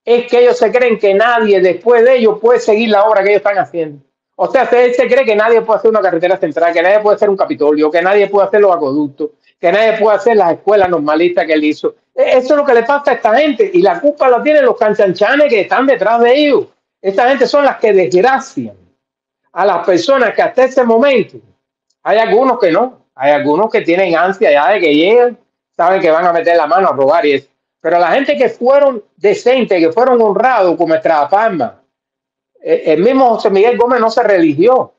es que ellos se creen que nadie después de ellos puede seguir la obra que ellos están haciendo. O sea, él se cree que nadie puede hacer una carretera central, que nadie puede hacer un Capitolio, que nadie puede hacer los acueductos, que nadie puede hacer las escuelas normalistas que él hizo. Eso es lo que le pasa a esta gente, y la culpa la tienen los canchanchanes que están detrás de ellos. Esta gente son las que desgracian a las personas que hasta ese momento, hay algunos que no, hay algunos que tienen ansia ya de que lleguen, saben que van a meter la mano a robar y eso. Pero la gente que fueron decentes, que fueron honrados, como Estrada Palma, el mismo José Miguel Gómez no se religió.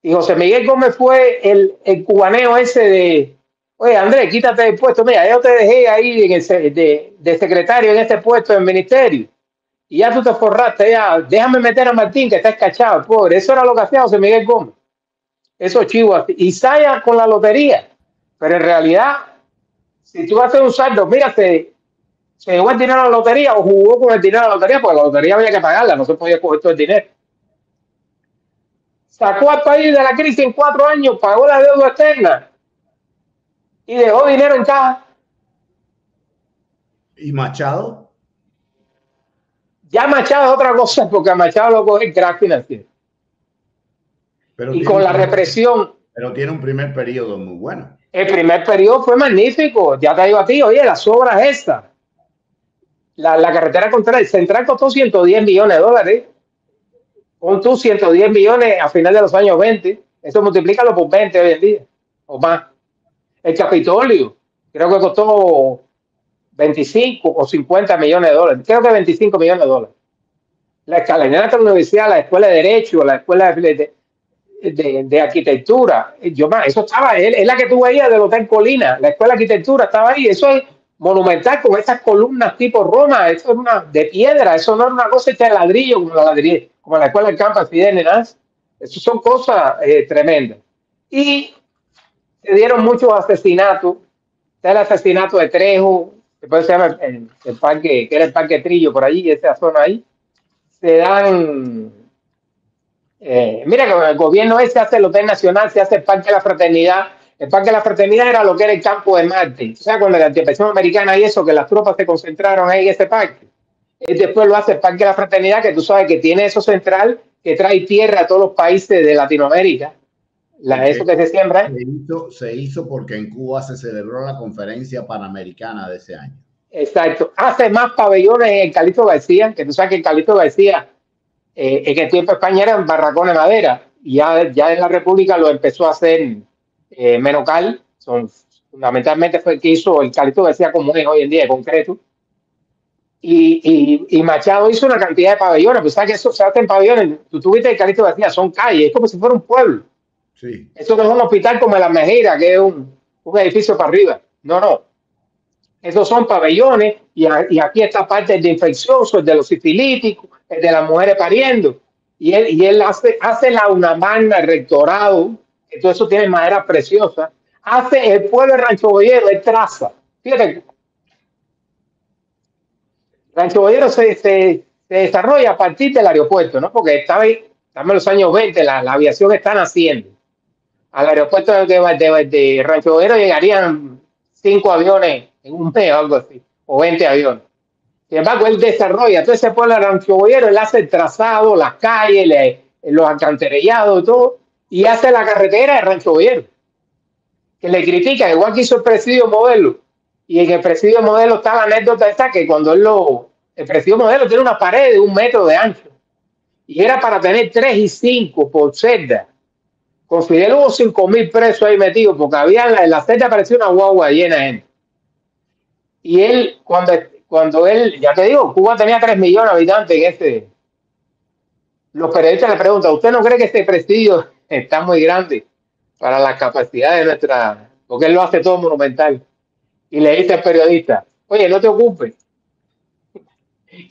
Y José Miguel Gómez fue el cubaneo ese de, oye, Andrés, quítate del puesto. Mira, yo te dejé ahí en de secretario en este puesto del ministerio. Y ya tú te forraste, ya, déjame meter a Martín, que está escachado, pobre. Eso era lo que hacía José Miguel Gómez. Esos chivos. Y Saya con la lotería. Pero en realidad, si tú haces un saldo, mira, se llevó el dinero a la lotería o jugó con el dinero a la lotería, porque la lotería había que pagarla, no se podía coger todo el dinero. Sacó al país de la crisis en 4 años, pagó la deuda externa y dejó dinero en caja. ¿Y Machado? Ya Machado es otra cosa, porque a Machado lo coge el crack financiero. Pero y con la represión. Pero tiene un primer periodo muy bueno. El primer periodo fue magnífico. Ya te digo a ti, oye, las obras estas. La carretera central costó 110 millones de dólares. Con tú 110 millones a final de los años 20. Eso multiplícalo por 20 hoy en día. O más. El Capitolio, creo que costó 25 o 50 millones de dólares. Creo que 25 millones de dólares. La escalinata de la universidad, la escuela de Derecho, la escuela de arquitectura. Eso estaba, es la que tú veías del Hotel Colina. La escuela de arquitectura estaba ahí. Eso es monumental con esas columnas tipo Roma. Eso es una de piedra. Eso no es una cosa hecha de ladrillo como la escuela del campo Fidel Nenaz. Eso son cosas tremendas. Y se dieron muchos asesinatos. Está el asesinato de Trejo, después se llama el parque, que era el Parque Trillo por allí, esa zona ahí. Se dan, mira que el gobierno ese hace el Hotel Nacional, se hace el Parque de la Fraternidad. El Parque de la Fraternidad era lo que era el campo de Marte. O sea, cuando la antipresión americana y eso, que las tropas se concentraron ahí en ese parque. Y después lo hace el Parque de la Fraternidad, que tú sabes que tiene eso central, que trae tierra a todos los países de Latinoamérica. Eso que se siembra. Se hizo porque en Cuba se celebró la conferencia panamericana de ese año. Exacto. Hace más pabellones en el Calixto García, que tú sabes que el Calixto García, en el tiempo España eran barracones de madera, y ya en la República lo empezó a hacer Menocal. Fundamentalmente fue el que hizo el Calixto García como es hoy en día, de concreto. Y Machado hizo una cantidad de pabellones, pues sabes que eso se hace en pabellones. Tú viste el Calixto García, son calles, es como si fuera un pueblo. Sí. Eso no es un hospital como La Mejera, que es un edificio para arriba. No. Esos son pabellones y aquí está parte del de infeccioso, el de los sifilíticos, el de las mujeres pariendo. Y él hace la UNAMAN, el rectorado, que todo eso tiene madera preciosa. Hace el pueblo de Rancho Boyero, él traza. Fíjate, Rancho Boyero se desarrolla a partir del aeropuerto, ¿no? Porque estamos en los años 20, la aviación está naciendo. Al aeropuerto de Rancho Boyero llegarían 5 aviones en un mes o algo así, o 20 aviones. Sin embargo, él desarrolla todo ese pueblo de Rancho Boyero, él hace el trazado, las calles, los alcantarillados y todo, y hace la carretera de Rancho Boyero, que le critica, igual que hizo el Presidio Modelo. Y en el Presidio Modelo está la anécdota esta, que cuando el Presidio Modelo tiene una pared de 1 metro de ancho, y era para tener 3 y 5 por celda. Con Fidel hubo 5.000 presos ahí metidos, porque había en la celda parecía una guagua llena de gente. Y él, cuando él, ya te digo, Cuba tenía 3 millones de habitantes los periodistas le preguntan, ¿usted no cree que este presidio está muy grande para las capacidades de nuestra, porque él lo hace todo monumental? Y le dice al periodista, oye, no te ocupes,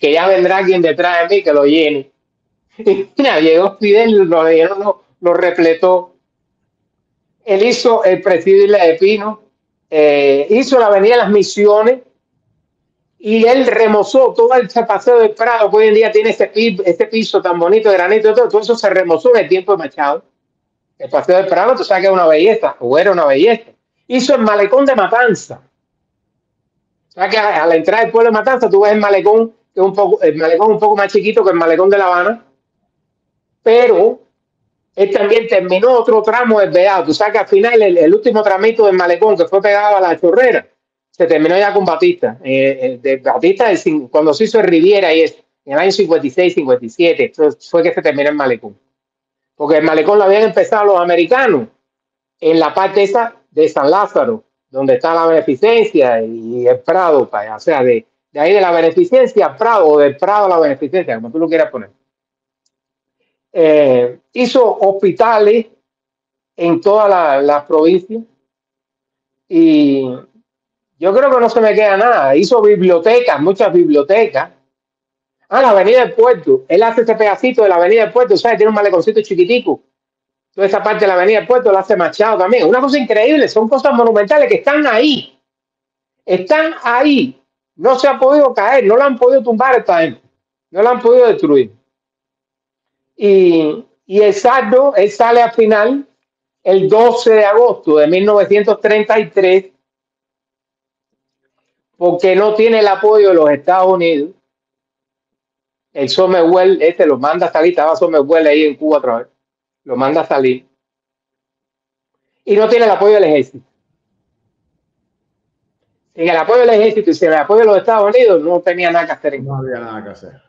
que ya vendrá quien detrás de mí que lo llene. Y mira, llegó Fidel, lo llenó, lo repletó. Él hizo el presidio Isla de Pino, hizo la Avenida de las Misiones, y él remozó todo el paseo del Prado, que hoy en día tiene ese piso tan bonito de granito, todo eso se remozó en el tiempo de Machado. El paseo del Prado, tú sabes que es una belleza, o era una belleza. Hizo el malecón de Matanza. O sea que a la entrada del pueblo de Matanza tú ves el malecón, que es el malecón un poco más chiquito que el malecón de La Habana, pero él también terminó otro tramo del Beado. Tú sabes que al final el último tramito del malecón, que fue pegado a la Chorrera, se terminó ya con Batista. De Batista, cuando se hizo el Riviera, y en el año 56, 57, fue que se terminó el malecón. Porque el malecón lo habían empezado los americanos en la parte esa de San Lázaro, donde está la Beneficencia y el Prado, o sea, de ahí de la Beneficencia al Prado, o del Prado a la Beneficencia, como tú lo quieras poner. Hizo hospitales en todas las provincias, y yo creo que no se me queda nada. Hizo bibliotecas, muchas bibliotecas. La Avenida del Puerto, él hace ese pedacito de la Avenida del Puerto, ¿sabes? Tiene un maleconcito chiquitico. Toda esa parte de la Avenida del Puerto la hace Machado también. Una cosa increíble, son cosas monumentales que están ahí. Están ahí. No se ha podido caer, no la han podido tumbar esta gente. No la han podido destruir. Y el saldo, él sale al final el 12 de agosto de 1933 porque no tiene el apoyo de los Estados Unidos. El Somerwell, lo manda a salir, estaba Somerwell ahí en Cuba otra vez, lo manda a salir. Y no tiene el apoyo del ejército. Sin el apoyo del ejército y sin el apoyo de los Estados Unidos, no tenía nada que hacer. No había nada que hacer.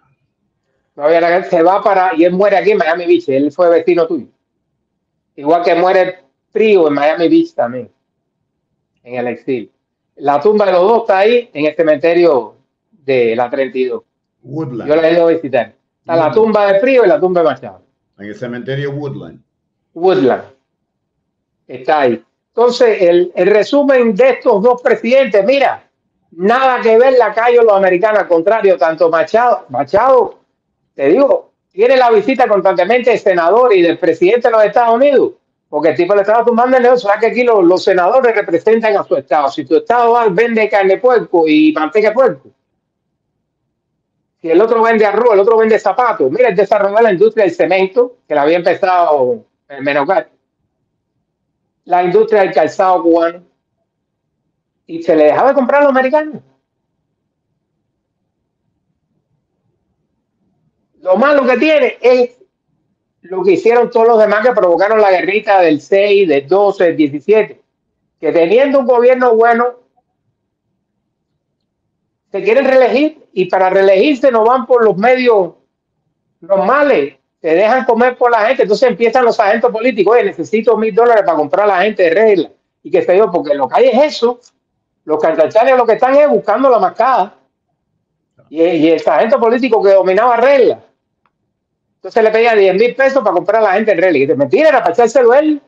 No había nada que hacer. Se va y él muere aquí en Miami Beach, él fue vecino tuyo. Igual que muere Frío en Miami Beach también, en el exilio. La tumba de los dos está ahí en el cementerio de la 32. Woodland. Yo la he ido a visitar. Está la tumba de Frío y la tumba de Machado. En el cementerio Woodland. Woodland. Está ahí. Entonces, el resumen de estos dos presidentes, mira, nada que ver la calle los americanos, al contrario, tanto Machado, te digo, tiene la visita constantemente del senador y del presidente de los Estados Unidos, porque el tipo le estaba tumbando el negocio. ¿Sabes que aquí los senadores representan a su estado? Si tu estado vende carne de puerco y manteca de puerco, si el otro vende arroz, el otro vende zapatos, mira, él desarrolló la industria del cemento, que la había empezado en Menocal, la industria del calzado cubano, y se le dejaba de comprar a los americanos. Lo malo que tiene es lo que hicieron todos los demás que provocaron la guerrita del 6, del 12, del 17, que teniendo un gobierno bueno, se quieren reelegir, y para reelegirse no van por los medios normales, se dejan comer por la gente. Entonces empiezan los agentes políticos, oye, necesito $1,000 para comprar a la gente de regla, y que se dio, porque lo que hay es eso. Los cantachanes lo que están es buscando la mascada, y el agente político que dominaba regla, entonces le pedía $10,000 para comprar a la gente en regla, y de mentira, era para echárselo él,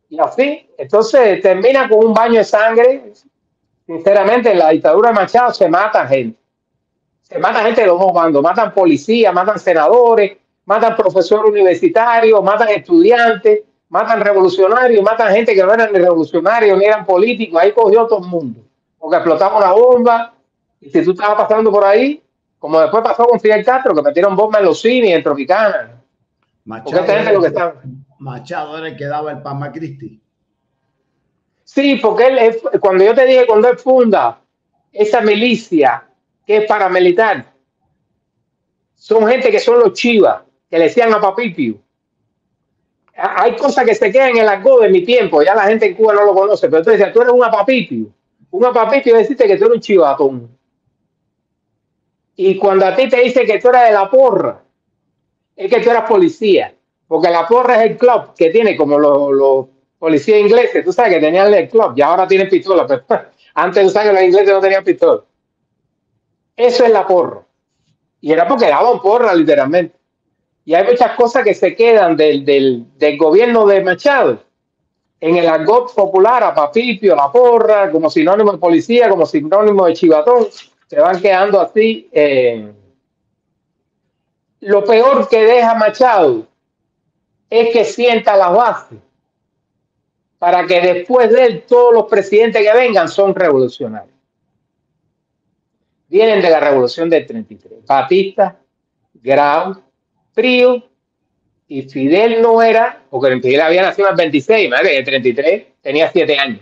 y así. Entonces termina con un baño de sangre. Sinceramente, en la dictadura de Machado se mata gente. Se mata gente de los dos bandos. Matan policías, matan senadores, matan profesores universitarios, matan estudiantes, matan revolucionarios, matan gente que no eran ni revolucionarios ni eran políticos. Ahí cogió todo el mundo. Porque explotaba una bomba. Y si tú estabas pasando por ahí, como después pasó con Fidel Castro, que metieron bombas en los cines, en Tropicana. Machado era el que daba el Palma Christi. Sí, porque cuando yo te dije, cuando él funda esa milicia que es paramilitar, son gente que son los chivas, que le decían a Papipio. Hay cosas que se quedan en el argot de mi tiempo, ya la gente en Cuba no lo conoce, pero tú decías, tú eres un apapipio. Un apapipio es decirte que tú eres un chivatón. Y cuando a ti te dice que tú eres de la porra, es que tú eras policía, porque la porra es el club que tiene como los policías ingleses, tú sabes que tenían el club y ahora tienen pistola, pero antes tú sabes que los ingleses no tenían pistola. Eso es la porra. Y era porque daban porra, literalmente. Y hay muchas cosas que se quedan del gobierno de Machado en el argot popular, a papipio, la porra, como sinónimo de policía, como sinónimo de chivatón, se van quedando así. Lo peor que deja Machado es que sienta la base para que después de él todos los presidentes que vengan son revolucionarios. Vienen de la revolución del 33. Batista, Grau, Prío, y Fidel no era, porque Fidel había nacido en el 26, madre, en el 33 tenía 7 años.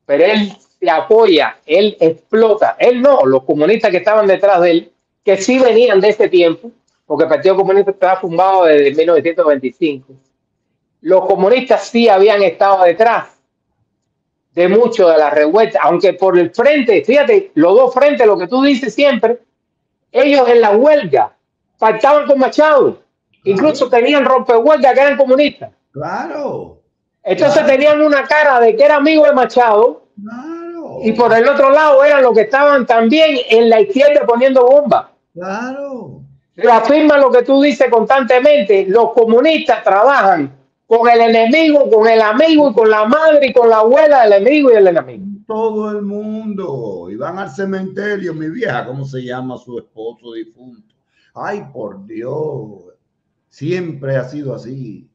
Pero él se apoya, él explota, él no, los comunistas que estaban detrás de él, que sí venían de ese tiempo, porque el Partido Comunista estaba fundado desde 1925. Los comunistas sí habían estado detrás de mucho de la revuelta, aunque por el frente, fíjate, los dos frentes, lo que tú dices siempre, ellos en la huelga pactaban con Machado, incluso tenían rompehuelga que eran comunistas. Claro. Entonces tenían una cara de que era amigo de Machado, y por el otro lado eran los que estaban también en la izquierda poniendo bombas. Claro. Reafirma lo que tú dices constantemente, los comunistas trabajan con el enemigo, con el amigo y con la madre y con la abuela del enemigo y del enemigo. Todo el mundo. Y van al cementerio, mi vieja, ¿cómo se llama su esposo difunto? Ay, por Dios. Siempre ha sido así.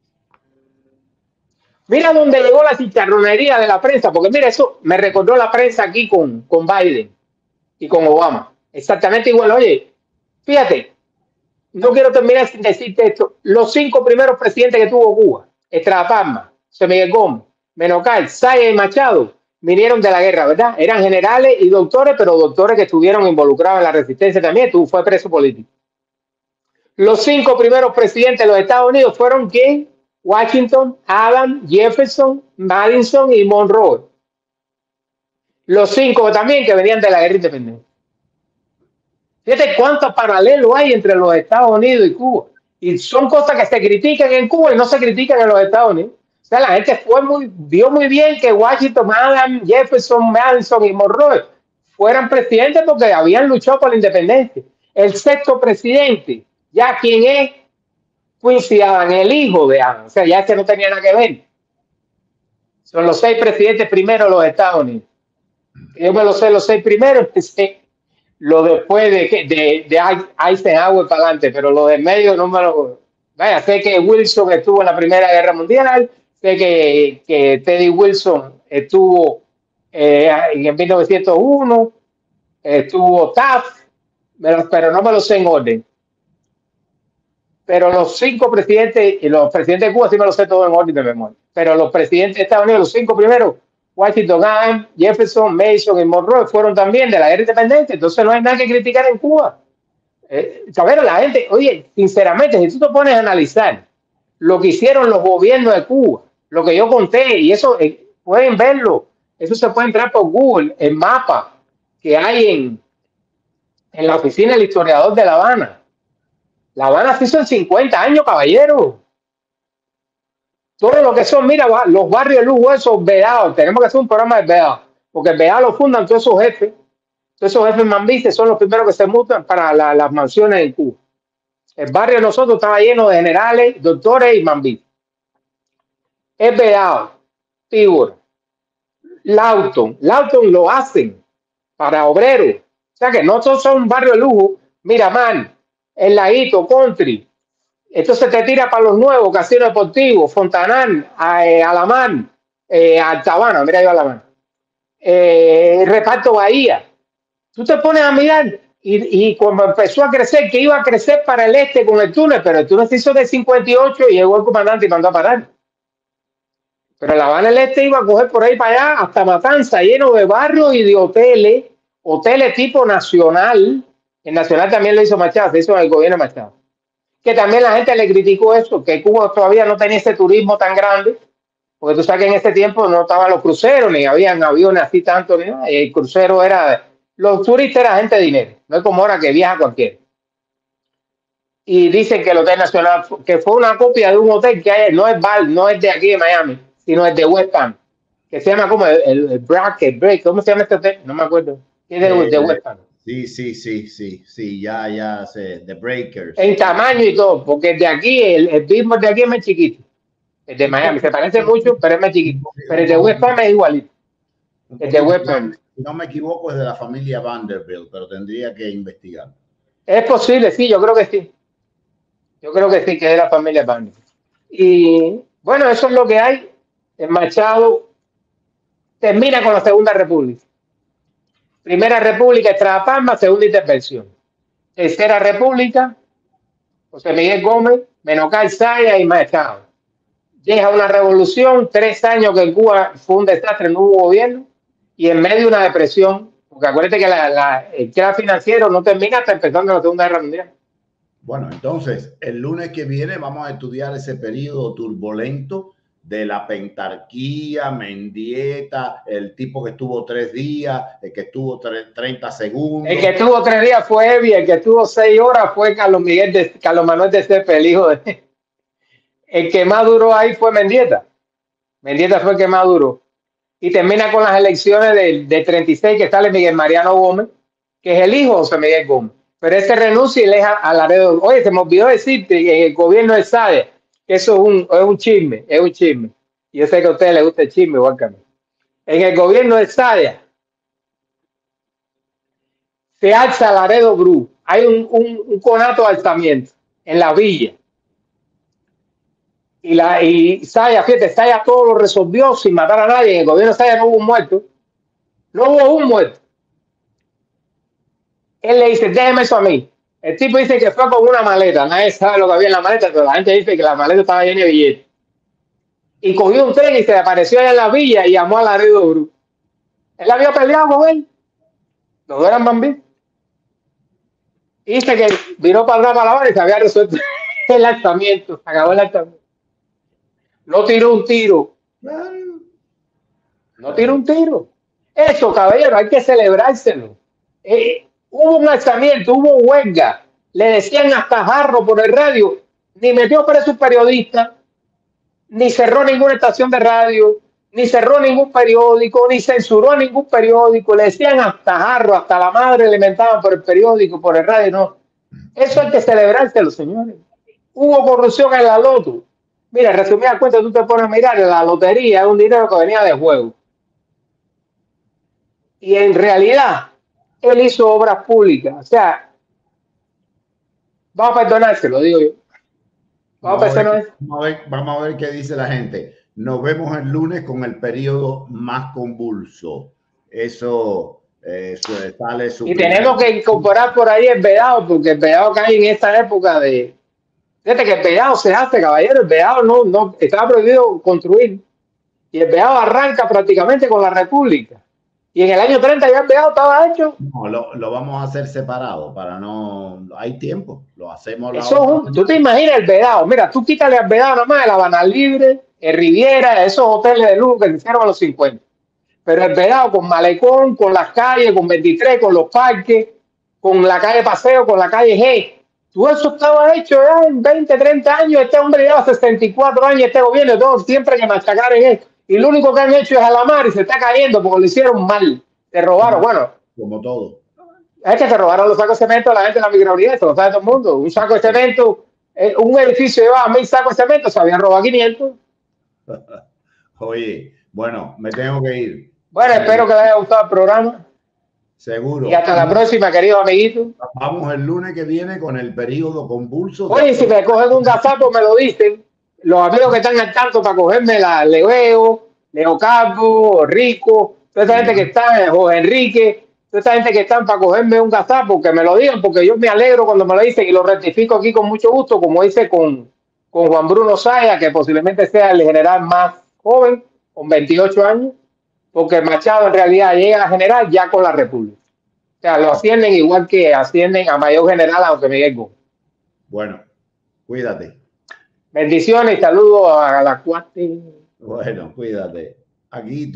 Mira dónde llegó la chicharronería de la prensa, porque mira, eso me recordó la prensa aquí con Biden y con Obama. Exactamente igual. Oye, fíjate, no quiero terminar sin decirte esto. Los 5 primeros presidentes que tuvo Cuba, Estrada Palma, José Miguel Gómez, Menocal, Saya y Machado, vinieron de la guerra, ¿verdad? Eran generales y doctores, pero doctores que estuvieron involucrados en la resistencia también. Tú fue preso político. Los 5 primeros presidentes de los Estados Unidos fueron ¿quién? Washington, Adams, Jefferson, Madison y Monroe. Los 5 también que venían de la guerra independiente. Fíjate cuántos paralelos hay entre los Estados Unidos y Cuba. Y son cosas que se critican en Cuba y no se critican en los Estados Unidos. O sea, la gente vio muy bien que Washington, Adams, Jefferson, Madison y Monroe fueran presidentes porque habían luchado por la independencia. El 6º presidente, ya quien es Quincy Adams, el hijo de Adams. O sea, ya este no tenía nada que ver. Son los 6 presidentes primeros de los Estados Unidos. Yo me lo sé los 6 primeros, lo después de Eisenhower para adelante, pero lo de medio no me lo... Vaya, sé que Wilson estuvo en la Primera Guerra Mundial, sé que Teddy Wilson estuvo en 1901, estuvo Taft, pero no me lo sé en orden. Pero los 5 presidentes, y los presidentes de Cuba sí me lo sé todo en orden de memoria, pero los presidentes de Estados Unidos, los 5 primeros, Washington, Adams, Jefferson, Mason y Monroe fueron también de la guerra independiente, entonces no hay nada que criticar en Cuba. Pero la gente, oye, sinceramente, si tú te pones a analizar lo que hicieron los gobiernos de Cuba, lo que yo conté, y eso pueden verlo, eso se puede entrar por Google, el mapa que hay en la oficina del historiador de La Habana. La Habana se hizo en 50 años, caballero. Todo lo que son, mira, los barrios de lujo, esos vedados, tenemos que hacer un programa de vedados, porque el vedado lo fundan todos esos jefes mambistas son los primeros que se mutan para las mansiones en Cuba. El barrio de nosotros estaba lleno de generales, doctores y mambistas. Es vedado, figura. Lawton lo hacen para obreros, o sea que no todos son un barrio de lujo. Miramar, El Laguito, Country. Entonces te tira para los nuevos, Casino Deportivo, Fontanal, Alamar, Altabana, mira yo Alamar, Reparto Bahía. Tú te pones a mirar y cuando empezó a crecer, que iba a crecer para el este con el túnel, pero el túnel se hizo de 58 y llegó el comandante y mandó a parar. Pero La Habana del Este iba a coger por ahí para allá hasta Matanza, lleno de barrios y de hoteles tipo Nacional. El Nacional también lo hizo Machado, se hizo en el gobierno de Machado. Que también la gente le criticó eso, que Cuba todavía no tenía ese turismo tan grande, porque tú sabes que en ese tiempo no estaban los cruceros, ni habían aviones así tanto, ni nada. El crucero era, los turistas eran gente de dinero, no es como ahora que viaja cualquiera. Y dicen que el Hotel Nacional, que fue una copia de un hotel que hay, no es de aquí de Miami, sino es de West Palm, que se llama como el Break, ¿cómo se llama este hotel? No me acuerdo. Es de West Palm. Sí, ya sé, The Breakers. En tamaño y todo, porque el de aquí, el Billboard de aquí es más chiquito. El de Miami se parece mucho, pero es más chiquito. Pero el de West Palm es igualito. El de West Palm. Si no me equivoco, es de la familia Vanderbilt, pero tendría que investigar. Es posible, sí, yo creo que sí. Yo creo que sí, que es de la familia Vanderbilt. Y bueno, eso es lo que hay. El Machado termina con la Segunda República. Primera República, Estrada Palma, segunda intervención. Tercera República, José Miguel Gómez, Menocay Saya y Machado. Deja una revolución, 3 años que en Cuba fue un desastre, no hubo gobierno, y en medio de una depresión, porque acuérdate que el crack financiero no termina hasta empezando la Segunda Guerra Mundial. Bueno, entonces, el lunes que viene vamos a estudiar ese periodo turbulento de la pentarquía, Mendieta, el tipo que estuvo 3 días, el que estuvo 30 segundos. El que estuvo 3 días fue Evi, el que estuvo 6 horas fue Carlos Manuel de Cepeda, el hijo de... El que más duró ahí fue Mendieta. Mendieta fue el que más duró. Y termina con las elecciones del 36, que sale Miguel Mariano Gómez, que es el hijo de José Miguel Gómez. Pero ese renuncia y le deja a Laredo. Oye, se me olvidó decirte que en el gobierno de Saez, que eso es un chisme, es un chisme. Y yo sé que a ustedes les gusta el chisme, igual que a mí. En el gobierno de Saez se alza Laredo Bru. Hay un conato de alzamiento en la villa. Y Saya, fíjate, Saya todo lo resolvió sin matar a nadie. En el gobierno de Saya no hubo un muerto. No hubo un muerto. Él le dice, déjeme eso a mí. El tipo dice que fue con una maleta. Nadie sabe lo que había en la maleta, pero la gente dice que la maleta estaba llena de billetes. Y cogió un tren y se apareció allá en la villa y llamó a Laredo Bru. Él había peleado con él. Los dos eran bambíes. Y dice que vino para atrás para la hora y se había resuelto el alzamiento. Se acabó el alzamiento. No tiró un tiro. No tiró un tiro. Eso, caballero, hay que celebrárselo. Hubo un alzamiento, hubo huelga. Le decían hasta jarro por el radio. Ni metió preso un periodista, ni cerró ninguna estación de radio, ni cerró ningún periódico, ni censuró ningún periódico. Le decían hasta jarro, hasta la madre le mentaban por el periódico, por el radio. No. Eso hay que celebrárselo, señores. Hubo corrupción en la loto. Mira, resumida cuenta, tú te pones a mirar, la lotería es un dinero que venía de juego. Y en realidad, él hizo obras públicas. O sea, vamos a perdonárselo, digo yo. Vamos a ver qué dice la gente. Nos vemos el lunes con el periodo más convulso. Eso sale su... Y tenemos que incorporar por ahí el vedado, porque el vedado cae en esta época de... Fíjate que el vedado se hace, caballero. El vedado no estaba prohibido construir. Y el vedado arranca prácticamente con la República. Y en el año 30 ya el vedado estaba hecho. No, lo vamos a hacer separado para no... Hay tiempo, lo hacemos... Tú te imaginas el vedado. Mira, tú quítale al vedado nomás el Habana Libre, el Riviera, esos hoteles de lujo que se hicieron a los 50. Pero el vedado con malecón, con las calles, con 23, con los parques, con la calle Paseo, con la calle G. Todo eso estaba hecho ya en 20, 30 años. Este hombre lleva 64 años, este gobierno, todo siempre que machacar en esto. Y lo único que han hecho es a la mar y se está cayendo porque lo hicieron mal. Te robaron, bueno. Como todo. Es que se robaron los sacos de cemento a la gente de la microunidad, eso lo sabe todo el mundo. Un saco de cemento, un edificio llevaba 1000 sacos de cemento, se habían robado 500. Oye, bueno, me tengo que ir. Bueno, espero que les haya gustado el programa. Seguro. Y hasta la próxima, queridos amiguitos. Vamos el lunes que viene con el periodo convulso. Oye, si me cogen un gazapo, me lo dicen. Los amigos que están al tanto para cogerme la Leo Carbo, Rico, toda esa gente que está, Jorge Enrique, toda esa gente que están para cogerme un gazapo, que me lo digan, porque yo me alegro cuando me lo dicen y lo rectifico aquí con mucho gusto, como hice con Juan Bruno Saya, que posiblemente sea el general más joven, con 28 años, porque Machado en realidad llega a general ya con la República. O sea, lo ascienden igual que ascienden a mayor general a José Miguel Gómez. Bueno, cuídate. Bendiciones y saludos a la cuate. Bueno, cuídate. Aquí